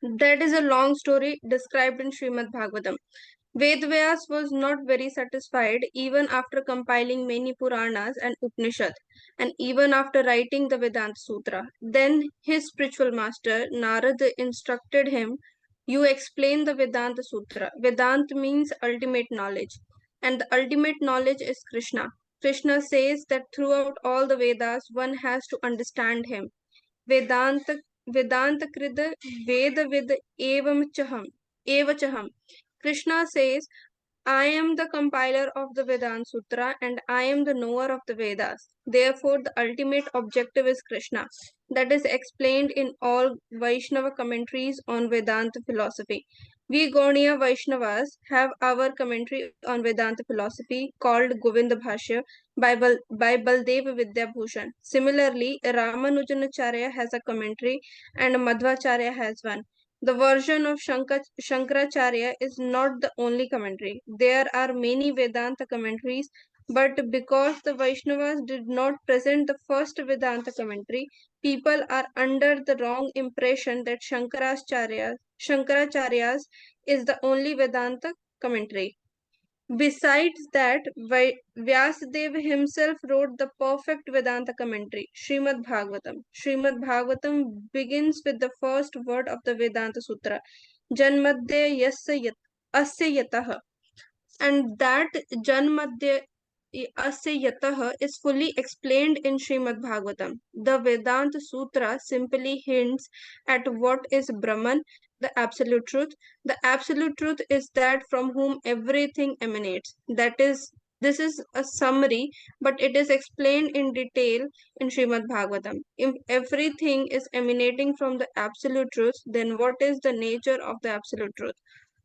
That is a long story described in Srimad Bhagavatam. Vedvyas was not very satisfied even after compiling many Puranas and Upanishads, and even after writing the Vedanta Sutra. Then his spiritual master Narada instructed him, "You explain the Vedanta Sutra. Vedanta means ultimate knowledge, and the ultimate knowledge is Krishna. Krishna says that throughout all the Vedas one has to understand him. Vedanta Krida Veda Vid Evachaham. Krishna says, I am the compiler of the Vedanta Sutra and I am the knower of the Vedas. Therefore, the ultimate objective is Krishna. That is explained in all Vaishnava commentaries on Vedanta philosophy. We Gaudiya Vaishnavas have our commentary on Vedanta philosophy called Govinda Bhashya by Baldeva Vidyabhushan. Similarly, Ramanujanacharya has a commentary and Madhvacharya has one. The version of Shankaracharya is not the only commentary. There are many Vedanta commentaries, but because the Vaishnavas did not present the first Vedanta commentary, people are under the wrong impression that Shankaracharya's is the only Vedanta commentary. Besides that, Vyasadeva himself wrote the perfect Vedanta commentary, Srimad Bhagavatam. Srimad Bhagavatam begins with the first word of the Vedanta Sutra, Janmadya Asya Yatah. And that Janmadya Asya Yatah is fully explained in Srimad Bhagavatam. The Vedanta Sutra simply hints at what is Brahman, the absolute truth. The absolute truth is that from whom everything emanates. This is a summary, but it is explained in detail in Srimad Bhagavatam. If everything is emanating from the absolute truth, then what is the nature of the absolute truth?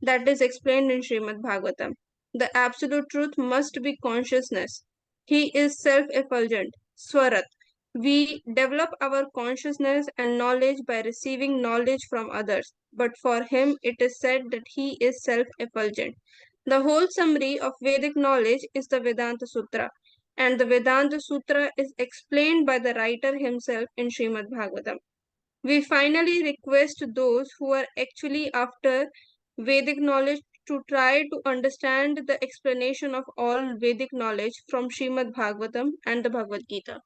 That is explained in Srimad Bhagavatam. The absolute truth must be consciousness. He is self-effulgent, Swarat. We develop our consciousness and knowledge by receiving knowledge from others, but for him it is said that he is self-effulgent. The whole summary of Vedic knowledge is the Vedanta Sutra, and the Vedanta Sutra is explained by the writer himself in Srimad Bhagavatam. We finally request those who are actually after Vedic knowledge to try to understand the explanation of all Vedic knowledge from Srimad Bhagavatam and the Bhagavad Gita.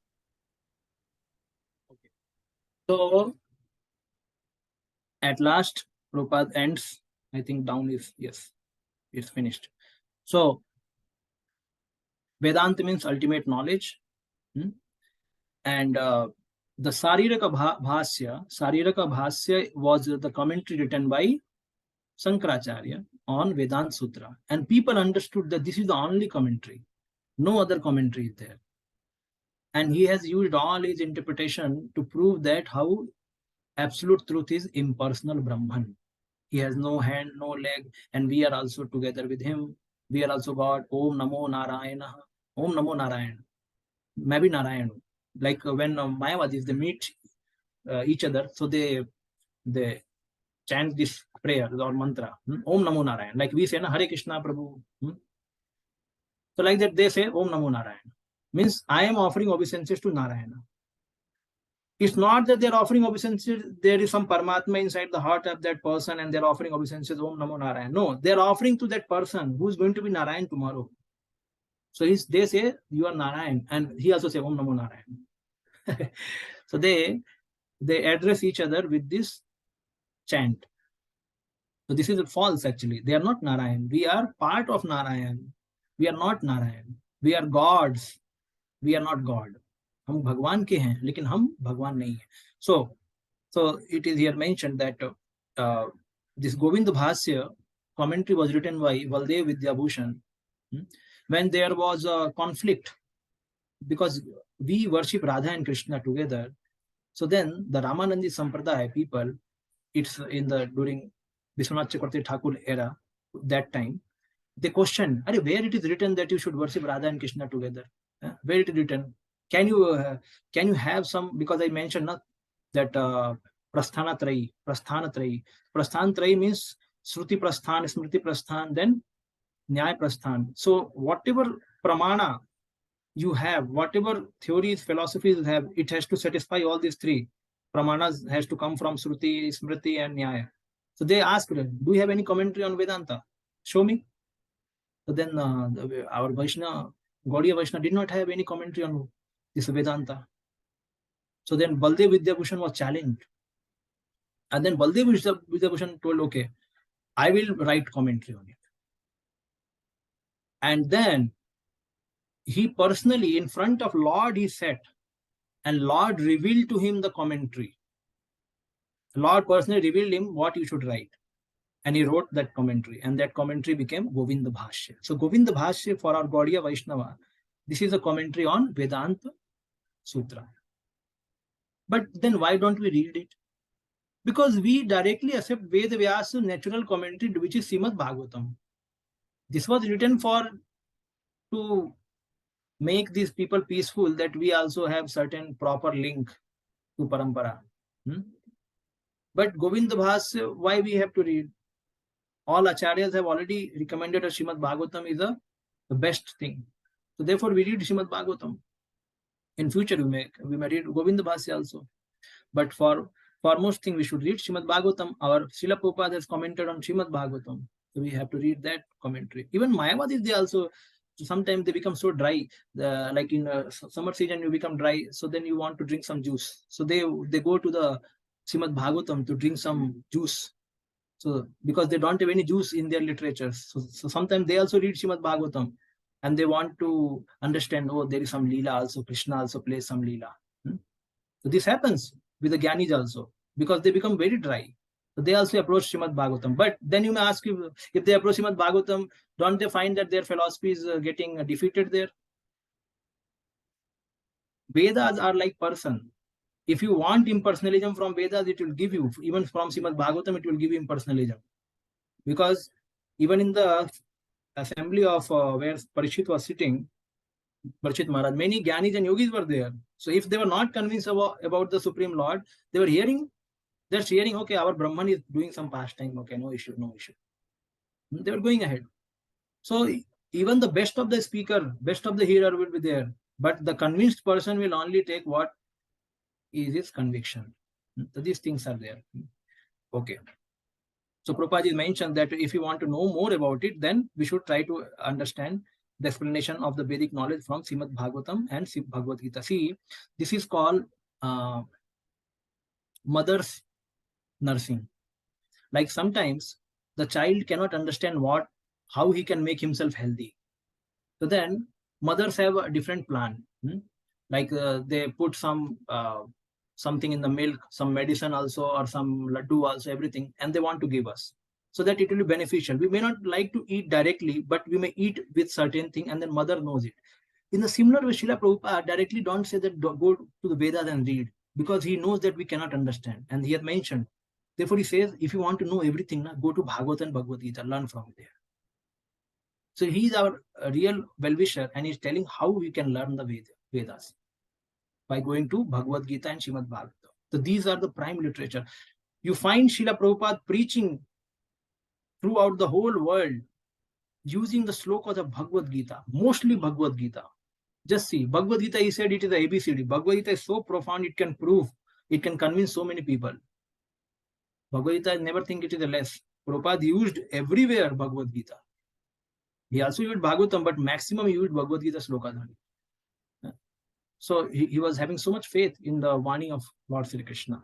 So at last, Prabhupada ends. I think down is, yes, it's finished. So Vedanta means ultimate knowledge. And the Sariraka Bhasya was the commentary written by Shankaracharya on Vedanta Sutra. And people understood that this is the only commentary. No other commentary is there. And he has used all his interpretation to prove that how absolute truth is impersonal Brahman. He has no hand, no leg, and we are also together with him. We are also God. Om Namo Narayana. Om Namo Narayana. Maybe Narayana. Like when Mayavadis, they meet each other, so they chant this prayer or mantra, Om Namo Narayana. Like we say, na, Hare Krishna Prabhu. So like that they say, Om Namo Narayana. Means I am offering obeisances to Narayana. It's not that they're offering obeisances, there is some Paramatma inside the heart of that person and they're offering obeisances, Om Namo Narayana. No, they're offering to that person who's going to be Narayan tomorrow. So they say, you are Narayan, and he also says, Om Namo Narayan. So they address each other with this chant. So this is false actually. They are not Narayan. We are part of Narayan. We are not Narayan. We are gods. We are not God. हम भगवान के हैं लेकिन हम भगवान नहीं हैं. So it is here mentioned that this Govinda Bhasya commentary was written by Baldeva Vidyabhushan when there was a conflict, because we worship Radha and Krishna together. So then the Ramanandi Sampradaya people, it's in the during Vishwanath Chakravarti Thakur era, that time, they question, where it is written that you should worship Radha and Krishna together? Where it is written? Can you have some, because I mentioned that prasthana trayi means Shruti prasthan, Smriti prasthan, then Nyaya prasthan. So whatever pramana you have, whatever theories, philosophies you have, it has to satisfy all these three. Pramanas has to come from Shruti, Smriti, and Nyaya. So they asked, do you have any commentary on Vedanta? Show me. So then our Vaishnava, Gaudiya Vaishnava did not have any commentary on this Vedanta. So then Baldev Vidyabhushan was challenged. And then Baldev Vidyabhushan told, okay, I will write commentary on it. And then he personally, in front of Lord, he sat, and Lord revealed to him the commentary. Lord personally revealed him what you should write. And he wrote that commentary, and that commentary became Govinda Bhashya. So Govinda Bhashya for our Gaudiya Vaishnava, this is a commentary on Vedanta Sutra. But then why don't we read it? Because we directly accept Veda Vyasa natural commentary, which is Srimad Bhagavatam. This was written to make these people peaceful, that we also have certain proper link to Parampara. But Govinda Bhashya, why we have to read? All acharyas have already recommended that Srimad Bhagavatam is the best thing. So therefore we read Srimad Bhagavatam. In future we may read Govinda Bhashya also. But for foremost thing we should read Srimad Bhagavatam. Our Srila Prabhupada has commented on Srimad Bhagavatam. So we have to read that commentary. Even Mayavadis, they also, sometimes they become so dry. Like in summer season you become dry. So then you want to drink some juice. So they go to the Srimad Bhagavatam to drink some juice. So because they don't have any juice in their literatures. So sometimes they also read Srimad Bhagavatam and they want to understand, oh, there is some Leela also, Krishna also plays some Leela. So this happens with the Gyanis also, because they become very dry. So they also approach Srimad Bhagavatam. But then you may ask, if they approach Srimad Bhagavatam, don't they find that their philosophy is getting defeated there? Vedas are like person. If you want impersonalism from Vedas, it will give you, even from Srimad Bhagavatam, it will give you impersonalism. Because even in the assembly of where Parishit was sitting, Parishit Maharaj, many Gyanis and Yogis were there. So if they were not convinced about the Supreme Lord, they were hearing, they're hearing, okay, our Brahman is doing some pastime, okay, no issue. They were going ahead. So even the best of the speaker, best of the hearer will be there. But the convinced person will only take what is his conviction. So these things are there. Okay. So Prabhupada is mentioned that if you want to know more about it, then we should try to understand the explanation of the Vedic knowledge from Srimad Bhagavatam and Bhagavad Gita. See, this is called mother's nursing. Like sometimes the child cannot understand how he can make himself healthy. So then mothers have a different plan. Like they put something in the milk, some medicine also, or some laddu also, everything, and they want to give us so that it will be beneficial. We may not like to eat directly, but we may eat with certain thing, and then mother knows it. In the similar way, Srila Prabhupada directly don't say that go to the Vedas and read, because he knows that we cannot understand, and he had mentioned. Therefore, he says, if you want to know everything, go to Bhagavad and Bhagavad Gita, learn from there. So he is our real well-wisher, and he's telling how we can learn the Vedas by going to Bhagavad Gita and Srimad Bhagavatam. So these are the prime literature. You find Srila Prabhupada preaching throughout the whole world using the slokas of Bhagavad Gita, mostly Bhagavad Gita. Just see, Bhagavad Gita, he said it is a ABCD. Bhagavad Gita is so profound, it can prove, it can convince so many people. Bhagavad Gita, I never think it is a less. Prabhupada used everywhere Bhagavad Gita. He also used Bhagavatam, but maximum he used Bhagavad Gita slokas. So he was having so much faith in the Vani of Lord Sri Krishna.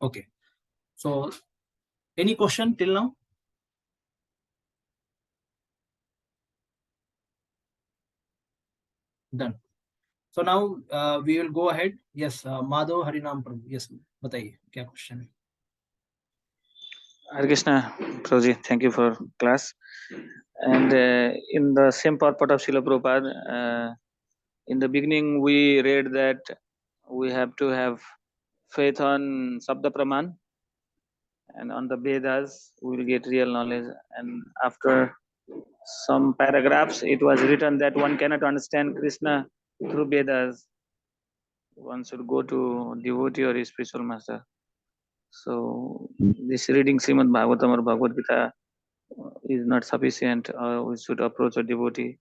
Okay. So any question till now? Done. So now we will go ahead. Yes, Madhav Harinam Prabhu. Yes, bataiye, kya question hai? Hare Krishna, Prabhuji, thank you for class. And in the same purport of Srila Prabhupada, in the beginning we read that we have to have faith on Sabda Praman, and on the Vedas we will get real knowledge. And after some paragraphs it was written that one cannot understand Krishna through Vedas. One should go to devotee or a spiritual master. So this reading Srimad Bhagavatam or Bhagavad Gita is not sufficient. We should approach a devotee.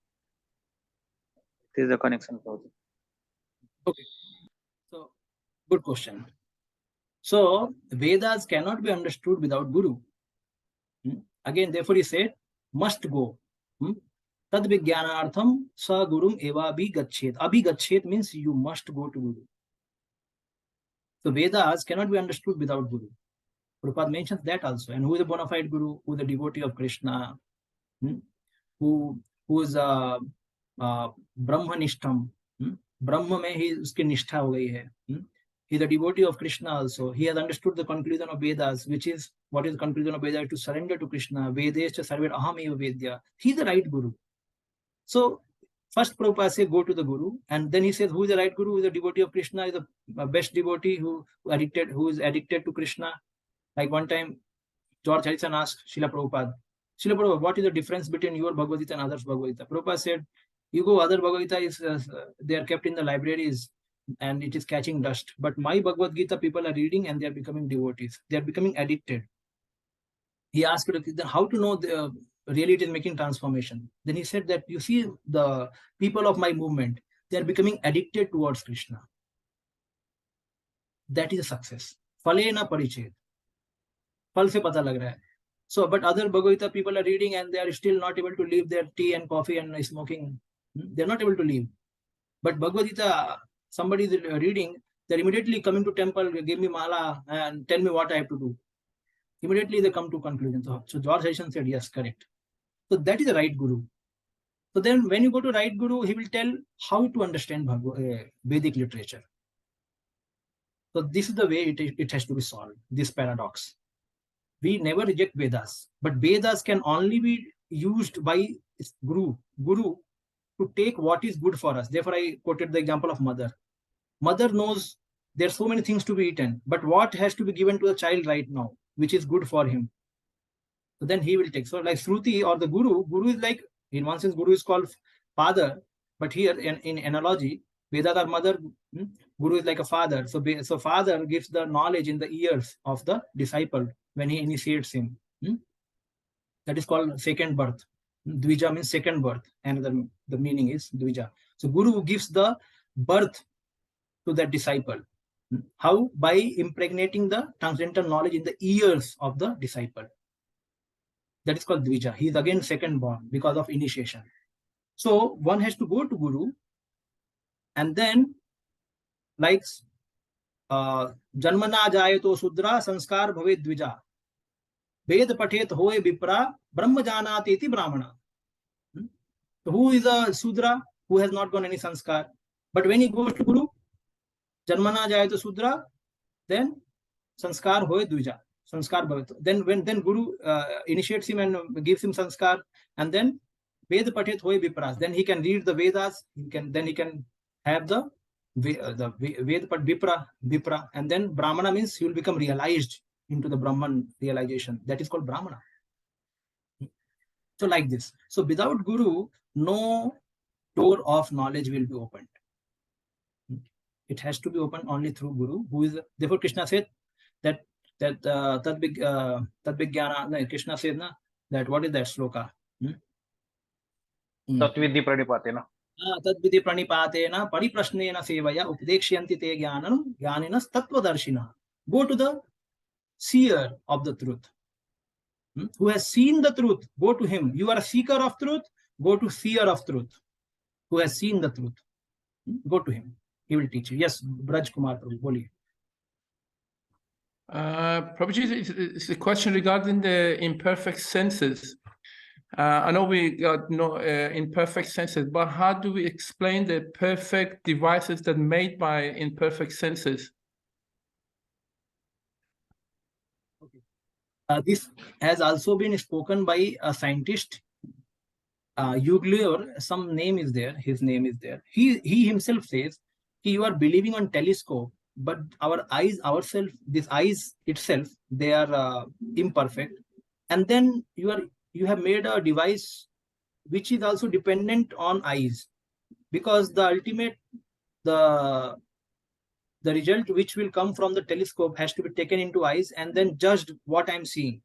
This is the connection. Okay. So, good question. So, Vedas cannot be understood without Guru. Again, therefore, he said, must go. Tad vijnanartham sa gurum eva abhigachet. Abhigachet means you must go to Guru. So, Vedas cannot be understood without Guru. Prabhupada mentions that also. And who is a bona fide Guru? Who is a devotee of Krishna? Who is a Brahmanishtam? Brahma mein he uski nishtha ho gayi hai. He is a devotee of Krishna also. He has understood the conclusion of Vedas, which is, what is the conclusion of Vedas? To surrender to Krishna. Vedescha sarver aham eva vedya. He is the right Guru. So, first Prabhupada says, go to the Guru. And then he says, who is the right Guru? Who is a devotee of Krishna? Is the best devotee who is addicted to Krishna. Like one time, George Harrison asked Srila Prabhupada, what is the difference between your Bhagavad Gita and others' Bhagavad Gita? Prabhupada said, you go, other Bhagavad Gita is, they are kept in the libraries and it is catching dust. But my Bhagavad Gita, people are reading and they are becoming devotees. They are becoming addicted. He asked, then how to know really it is making transformation? Then he said that, you see, the people of my movement, they are becoming addicted towards Krishna. That is a success. Phalena parichet. Phal se pata lag raha hai. So, but other Bhagavad Gita people are reading and they are still not able to leave their tea and coffee and smoking. They're not able to leave. But Bhagavad Gita, somebody is reading, they're immediately coming to temple, give me mala and tell me what I have to do. Immediately they come to conclusion. So George Harrison said, yes, correct. So that is the right Guru. So then when you go to right Guru, he will tell how to understand Vedic literature. So this is the way it has to be solved, this paradox. We never reject Vedas, but Vedas can only be used by Guru to take what is good for us. Therefore, I quoted the example of mother. Mother knows there are so many things to be eaten, but what has to be given to the child right now, which is good for him. So then he will take. So like Shruti or the Guru is like, in one sense, Guru is called father, but here in analogy, Vedas are mother, Guru is like a father. So father gives the knowledge in the ears of the disciple when he initiates him. That is called second birth. Dvija means second birth, and the meaning is Dvija. So Guru gives the birth to that disciple. How? By impregnating the transcendental knowledge in the ears of the disciple. That is called Dvija. He is again second born because of initiation. So one has to go to Guru, and then like Janmana jayato Sudra Sanskar Bhavet Dvija. Ved Pathet Hoye Vipra Brahma Janati iti Brahmana. So who is a Sudra? Who has not gone any sanskar. But when he goes to Guru, Janmana Jayato Sudra, then sanskar hoye Dvija. Sanskar bhavet. Then Guru initiates him and gives him sanskar, and then Ved Pathet Hoye Vipras. Then he can read the Vedas. He can have the Ved Pat Vipra, and then Brahmana means he will become realized into the Brahman realization. That is called Brahmana. So like this. So without Guru, no door of knowledge will be opened. It has to be opened only through Guru, who is, therefore Krishna said that Krishna said that, what is that sloka? Tatvidhi pranipatena. Tadvidhi pranipatena pariprashnena sevaya updekshyanti te jnanam jnaninas tattvadarshina. Go to the seer of the truth, who has seen the truth. Go to him. You are a seeker of truth. Go to seer of truth, who has seen the truth. Go to him. He will teach you. Yes, Braj Kumar Prabhu, boliye. Prabhuji, it's a question regarding the imperfect senses. I know we got no imperfect senses, but how do we explain the perfect devices that are made by imperfect senses? This has also been spoken by a scientist, Uglior. Some name is there. His name is there. He himself says, you are believing on telescope, but our eyes ourselves, these eyes itself, they are imperfect. And then you have made a device which is also dependent on eyes, because the ultimate, the result which will come from the telescope has to be taken into eyes and then judged what I'm seeing.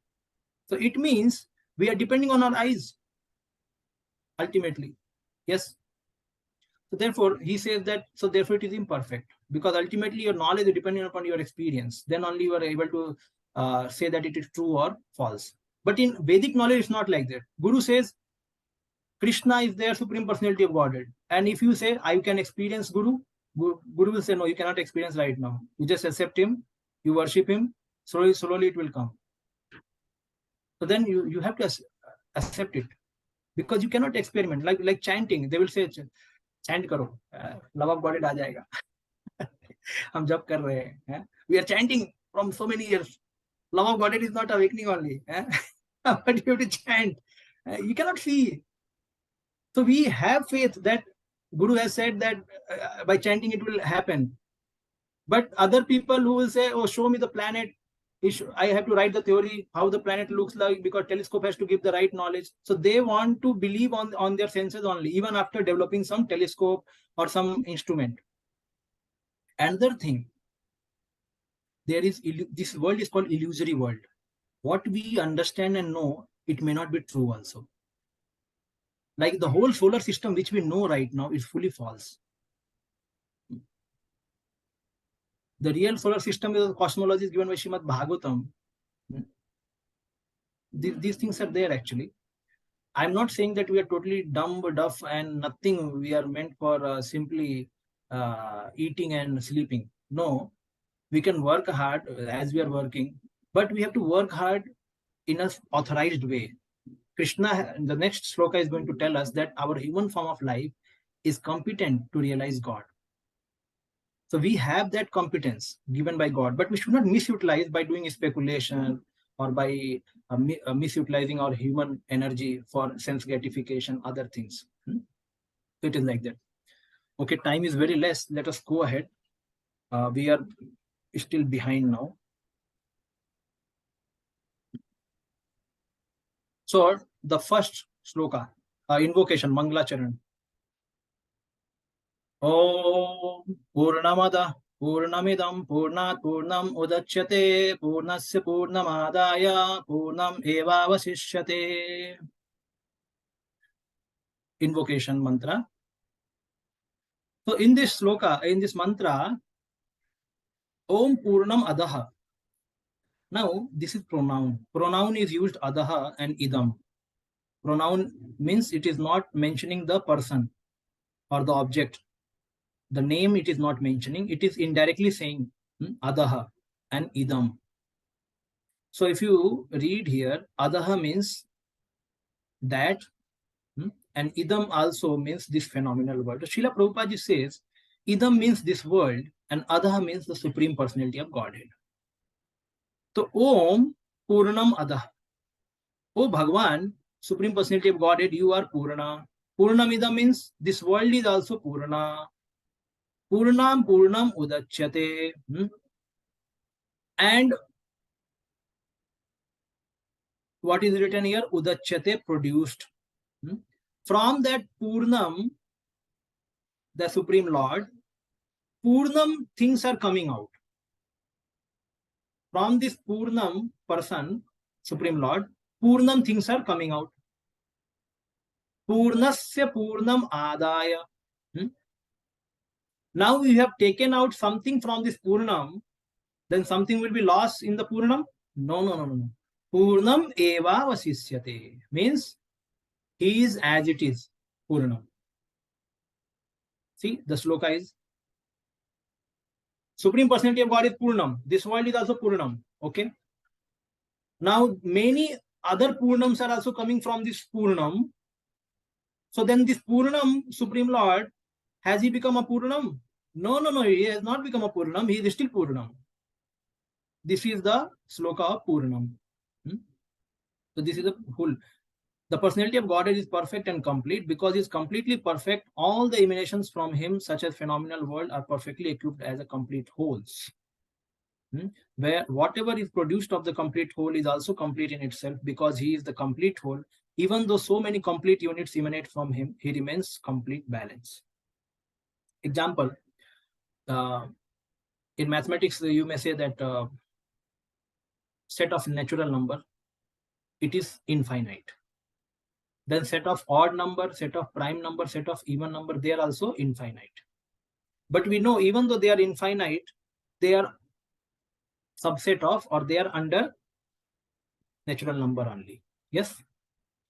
So it means we are depending on our eyes ultimately. Yes. So therefore, he says that, so therefore it is imperfect, because ultimately your knowledge is depending upon your experience. Then only you are able to say that it is true or false. But in Vedic knowledge, it's not like that. Guru says Krishna is their Supreme Personality of Godhead. And if you say, I can experience Guru, Guru will say, no, you cannot experience right now. You just accept him, you worship him, slowly it will come. So then you have to accept it, because you cannot experiment. Like chanting, they will say, chant karo, love of Godhead aa jayega. हम जब कर रहे हैं, we are chanting from so many years. Love of Godhead is not awakening only, but you have to chant. You cannot see. So we have faith that Guru has said that by chanting it will happen. But other people who will say, oh, show me the planet, I have to write the theory, how the planet looks like, because telescope has to give the right knowledge. So they want to believe on their senses only, even after developing some telescope or some instrument. Another thing, there is, this world is called illusory world. What we understand and know, it may not be true also. Like the whole solar system which we know right now is fully false. The real solar system is cosmology is given by Srimad Bhagavatam. These things are there actually. I'm not saying that we are totally dumb, deaf, and nothing. We are meant for simply eating and sleeping. No, we can work hard as we are working, but we have to work hard in an authorized way. Krishna, the next sloka is going to tell us that our human form of life is competent to realize God. So we have that competence given by God, but we should not misutilize by doing speculation or by misutilizing our human energy for sense gratification, other things. So it is like that. Okay, time is very less. Let us go ahead. We are still behind now. So the first sloka, invocation, Mangala Charan. Om Purnamada Purnamidam Purnat Purnam Udachyate Purnasya Purnamadaya Purnam Eva Vasishyate. Invocation mantra. So in this sloka, in this mantra, Om Purnam Adaha. Now this is pronoun. Pronoun is used Adaha and Idam. Pronoun means it is not mentioning the person or the object. The name it is not mentioning, it is indirectly saying Adaha and Idam. So if you read here, Adaha means that, and Idam also means this phenomenal world. Srila Prabhupada says, Idam means this world and Adaha means the Supreme Personality of Godhead. So Om Purnam Adaha. Oh Bhagwan, Supreme Personality of Godhead, you are Purna. Purnamidam means this world is also Purna. Purnam Purnam Udachyate. And what is written here? Udachyate, produced. From that Purnam, the Supreme Lord, Purnam things are coming out. From this Purnam person, Supreme Lord, Purnam things are coming out. Purnasya Purnam Adaya. Now we have taken out something from this Purnam, then something will be lost in the Purnam? No. Purnam eva vasisyate means he is as it is, Purnam. See, the sloka is Supreme Personality of God is Purnam. This world is also Purnam. Okay. Now many other Purnams are also coming from this Purnam. So then this Purnam, Supreme Lord, has he become a Purnam? No, he has not become a Purnam. He is still Purnam. This is the sloka of Purnam. So this is the whole. The personality of Godhead is perfect and complete. Because he is completely perfect, all the emanations from him, such as phenomenal world, are perfectly equipped as a complete wholes. Where whatever is produced of the complete whole is also complete in itself, because he is the complete whole. even though so many complete units emanate from him, he remains complete balance. Example, in mathematics, you may say that set of natural number, it is infinite. Then set of odd number, set of prime number, set of even number, they are also infinite. But we know even though they are infinite, they are subset of, or they are under natural number only. Yes,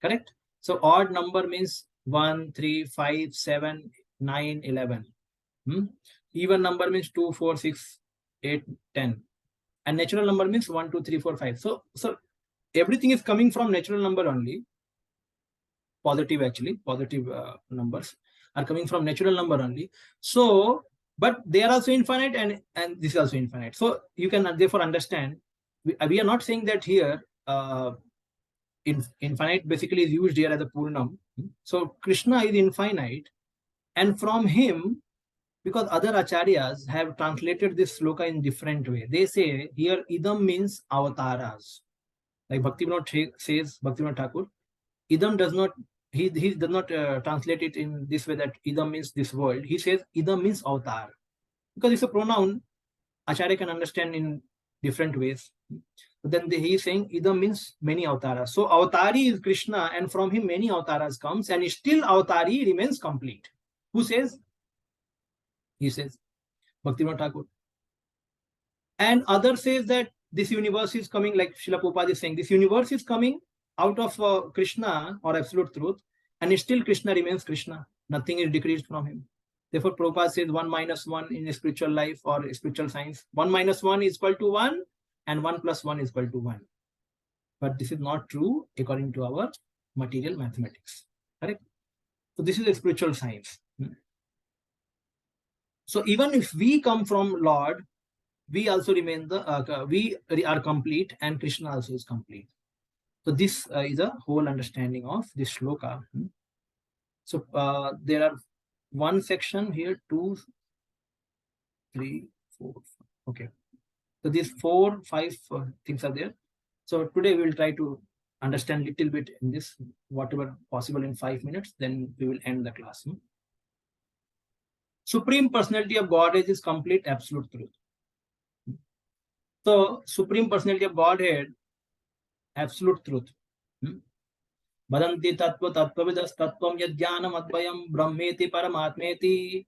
correct? So odd number means 1, 3, 5, 7, 9, 11. Even number means 2, 4, 6, 8, 10. And natural number means 1, 2, 3, 4, 5. So everything is coming from natural number only. Positive, actually, positive numbers are coming from natural number only. So, but they are also infinite, and this is also infinite. So you can therefore understand, we are not saying that here infinite basically is used here as a Purnam. So Krishna is infinite, and from him, because other acharyas have translated this sloka in different way. They say here idam means avataras. Like Bhaktivinoda says, Bhaktivinoda Thakur, idam does not, he does not translate it in this way that idam means this world. He says idam means avatar. Because it's a pronoun, acharya can understand in different ways. But then he is saying idam means many avataras. So avatari is Krishna, and from him many avataras comes, and still avatari remains complete. Who says? He says, Bhaktivinoda Thakur. And other says that this universe is coming, like Srila Prabhupada is saying, this universe is coming out of Krishna or absolute truth, and still Krishna remains Krishna. Nothing is decreased from him. Therefore, Prabhupada says 1 minus 1 in spiritual life or spiritual science. 1 minus 1 is equal to 1, and 1 plus 1 is equal to 1. But this is not true according to our material mathematics. Correct? So this is a spiritual science. So even if we come from Lord, we also remain we are complete, and Krishna also is complete. So this is a whole understanding of this shloka. So there are one section here, 2, 3, 4. Okay. So these 4, 5 things are there. So today we will try to understand little bit in this, whatever possible in 5 minutes. Then we will end the class. Supreme Personality of Godhead is complete absolute truth. So Supreme Personality of Godhead, absolute truth. Vadanti tattva tattvavidas tattvam yajnanam advayam brahmeti paramatmeti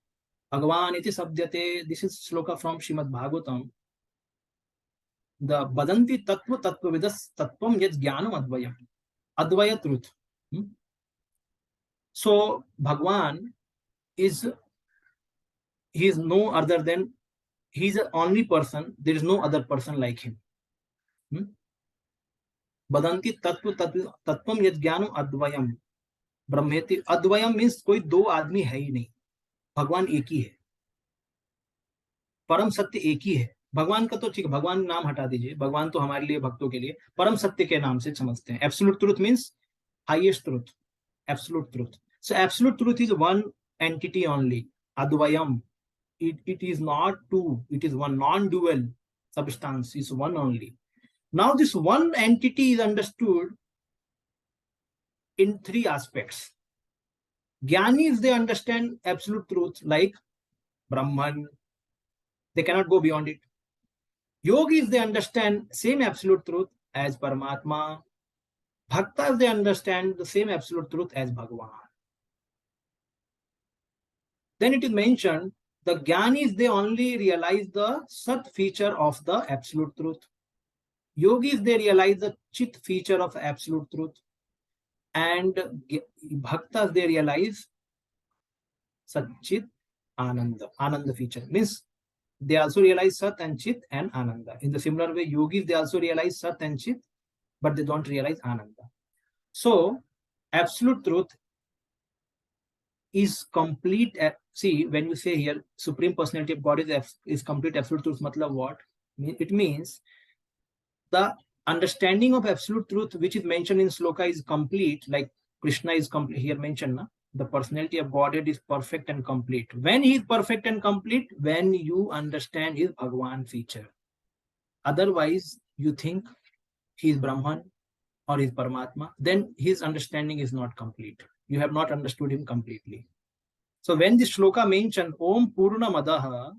bhagavan iti sabdyate. This is sloka from Srimad Bhagavatam. The Vadanti tattva tattvavidas tattvam yajnanam advayam. Advaya truth. So Bhagavan is, he is no other than, he is the only person, there is no other person like him. Vadanti tattva tattvam yajnanam advayam brahmeti. Advayam means कोई दो आदमी है ही नहीं, भगवान एक ही है, परम सत्य एक ही है. भगवान का तो ठीक, भगवान नाम हटा दीजिए, भगवान तो हमारे लिए, भक्तों के लिए परम सत्य के नाम से समझते हैं. Absolute truth means highest truth, absolute truth. So absolute truth is one entity only, advayam. It is not two, it is one, non-dual substance is one only. Now this one entity is understood in 3 aspects. Jnanis, they understand absolute truth like Brahman, they cannot go beyond it. Yogis, they understand same absolute truth as Paramatma. Bhaktas, they understand the same absolute truth as Bhagavan. Then it is mentioned, the Jnanis, they only realize the Sat feature of the absolute truth. Yogis, they realize the Chit feature of absolute truth. And Bhaktas, they realize Sat, Chit, Ananda. Ananda feature means they also realize Sat and Chit and Ananda. In the similar way, Yogis, they also realize Sat and Chit, but they don't realize Ananda. So absolute truth is complete. See, when you say here Supreme Personality of God is complete absolute truth, matlab what? It means the understanding of absolute truth which is mentioned in sloka is complete, like Krishna is complete here mentioned. The personality of Godhead is perfect and complete. When he is perfect and complete, when you understand his Bhagavan feature. Otherwise, you think he is Brahman, or is Paramatma, then his understanding is not complete. You have not understood him completely. So when the shloka mentioned Om Purna Madaha,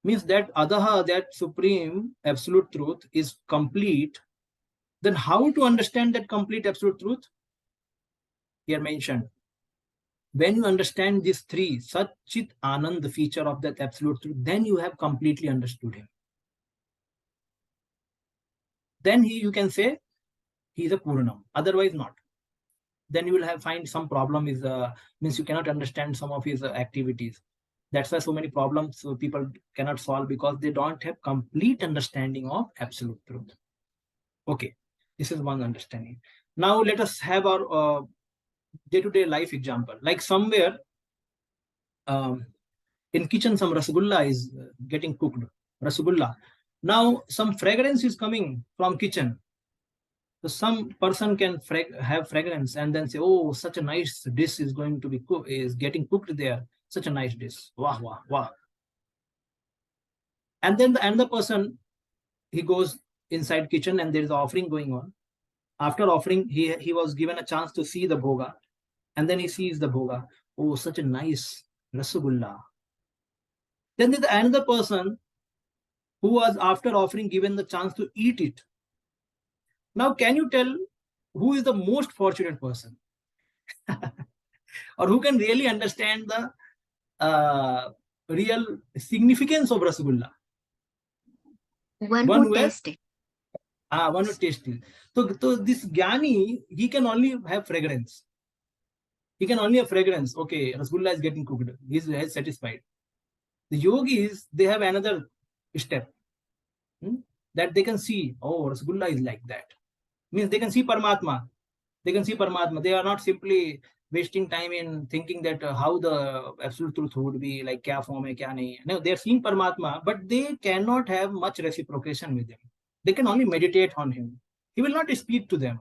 means that Adaha, that supreme absolute truth, is complete. Then how to understand that complete absolute truth? Here mentioned. When you understand these three, Sat Chit Anand, the feature of that absolute truth, then you have completely understood him. Then you can say he is a Purnam, otherwise not. Then you will find some problem is means you cannot understand some of his activities. That's why so many problems people cannot solve, because they don't have complete understanding of absolute truth. Okay, this is one understanding. Now let us have our day-to-day life example. Like somewhere in kitchen, some rasgulla is getting cooked. Rasgulla. Now some fragrance is coming from kitchen. So some person can have fragrance and then say, "Oh, such a nice dish is going to be getting cooked there. Such a nice dish. Wow, wow, wow." And then the another person, he goes inside kitchen and there is offering going on. After offering, he was given a chance to see the bhoga, and then he sees the bhoga. Oh, such a nice rasgulla. Then there's another person who was, after offering, given the chance to eat it. Now, can you tell who is the most fortunate person? Or who can really understand the real significance of rasgulla? One who tasted. One who tasted. So this Gyani, he can only have fragrance. He can only have fragrance. Okay, rasgulla is getting cooked. He is satisfied. The yogis, they have another step. That they can see, oh, rasgulla is like that. Means they can see Paramatma. They can see Paramatma. They are not simply wasting time in thinking that how the absolute truth would be, like kya form hai, kya nahi. No, they are seeing Paramatma, but they cannot have much reciprocation with him. They can only meditate on him. He will not speak to them.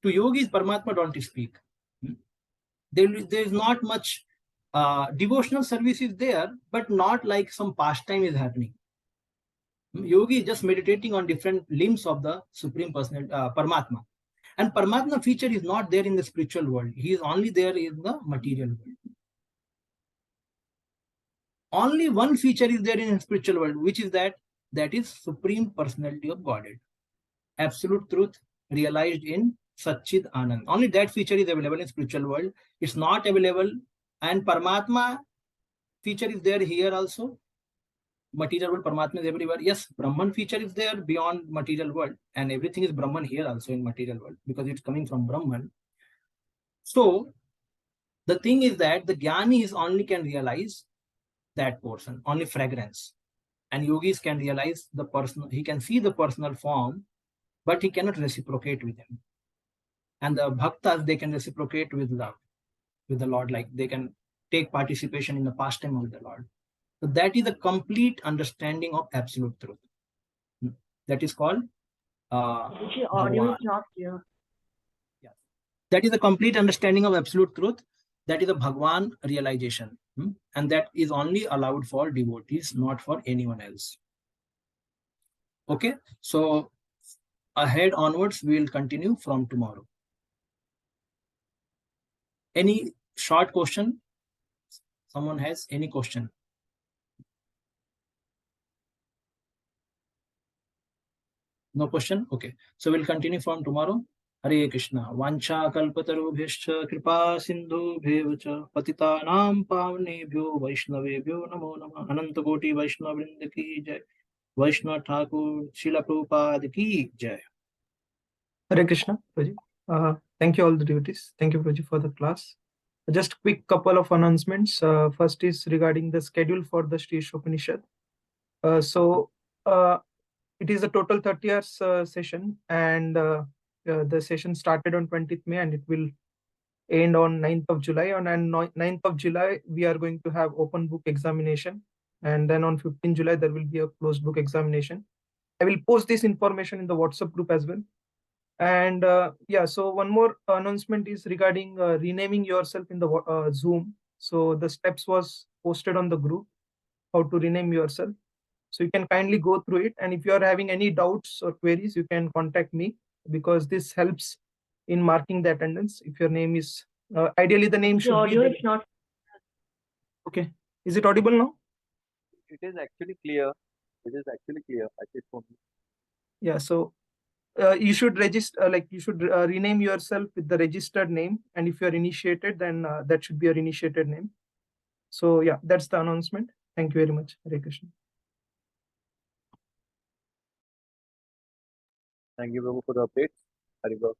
To yogis, Paramatma don't speak. There is not much devotional service is there, but not like some pastime is happening. Yogi is just meditating on different limbs of the Supreme Personality, Paramatma. And Paramatma feature is not there in the spiritual world. He is only there in the material world. Only one feature is there in the spiritual world, which is that is Supreme Personality of Godhead. Absolute truth realized in Satchid Anand. Only that feature is available in spiritual world. It's not available. And Paramatma feature is there here also. Material world, Paramatma is everywhere. Yes, Brahman feature is there beyond material world, and everything is Brahman here also in material world, because it's coming from Brahman. So the thing is that the Jnani is only can realize that portion, only fragrance. And yogis can realize the personal, he can see the personal form, but he cannot reciprocate with him. And the bhaktas, they can reciprocate with love, with the Lord, like they can take participation in the pastime of the Lord. So that is the complete understanding of absolute truth. That is called audio is not clear. Yes. That is the complete understanding of absolute truth. That is the Bhagwan realization. And that is only allowed for devotees, not for anyone else. Okay, so ahead onwards, we will continue from tomorrow. Any short question? Someone has any question? No question? Okay. So we'll continue from tomorrow. Hare Krishna. Vancha kalpatarubhyascha kripa sindhu bhevacha patitanam pavnebhyo vaishnavebhyo namo namah. Ananta koti Vaishnava vrinda ki jai. Vaishnava Thakur Srila Prabhupada ki jai. Hare Krishna, Prabhuji. Thank you all the devotees. Thank you, Prabhuji, for the class. Just quick couple of announcements. First is regarding the schedule for the Sri Ishopanishad. It is a total 30 hours session, and the session started on 20th May and it will end on 9th of July. On 9th of July, we are going to have open book examination. And then on 15th July, there will be a closed book examination. I will post this information in the WhatsApp group as well. And so one more announcement is regarding renaming yourself in the Zoom. So the steps was posted on the group, how to rename yourself. So you can kindly go through it. And if you are having any doubts or queries, you can contact me because this helps in marking the attendance. If your name is ideally the name should be there. not. Okay, is it audible now? It is actually clear. It is actually clear. I think for me. Yeah, so you should register, like you should rename yourself with the registered name, and if you are initiated, then that should be your initiated name. So yeah, that's the announcement. Thank you very much. Hare Krishna. Thank you, Prabhu, for the update. Hari Bol.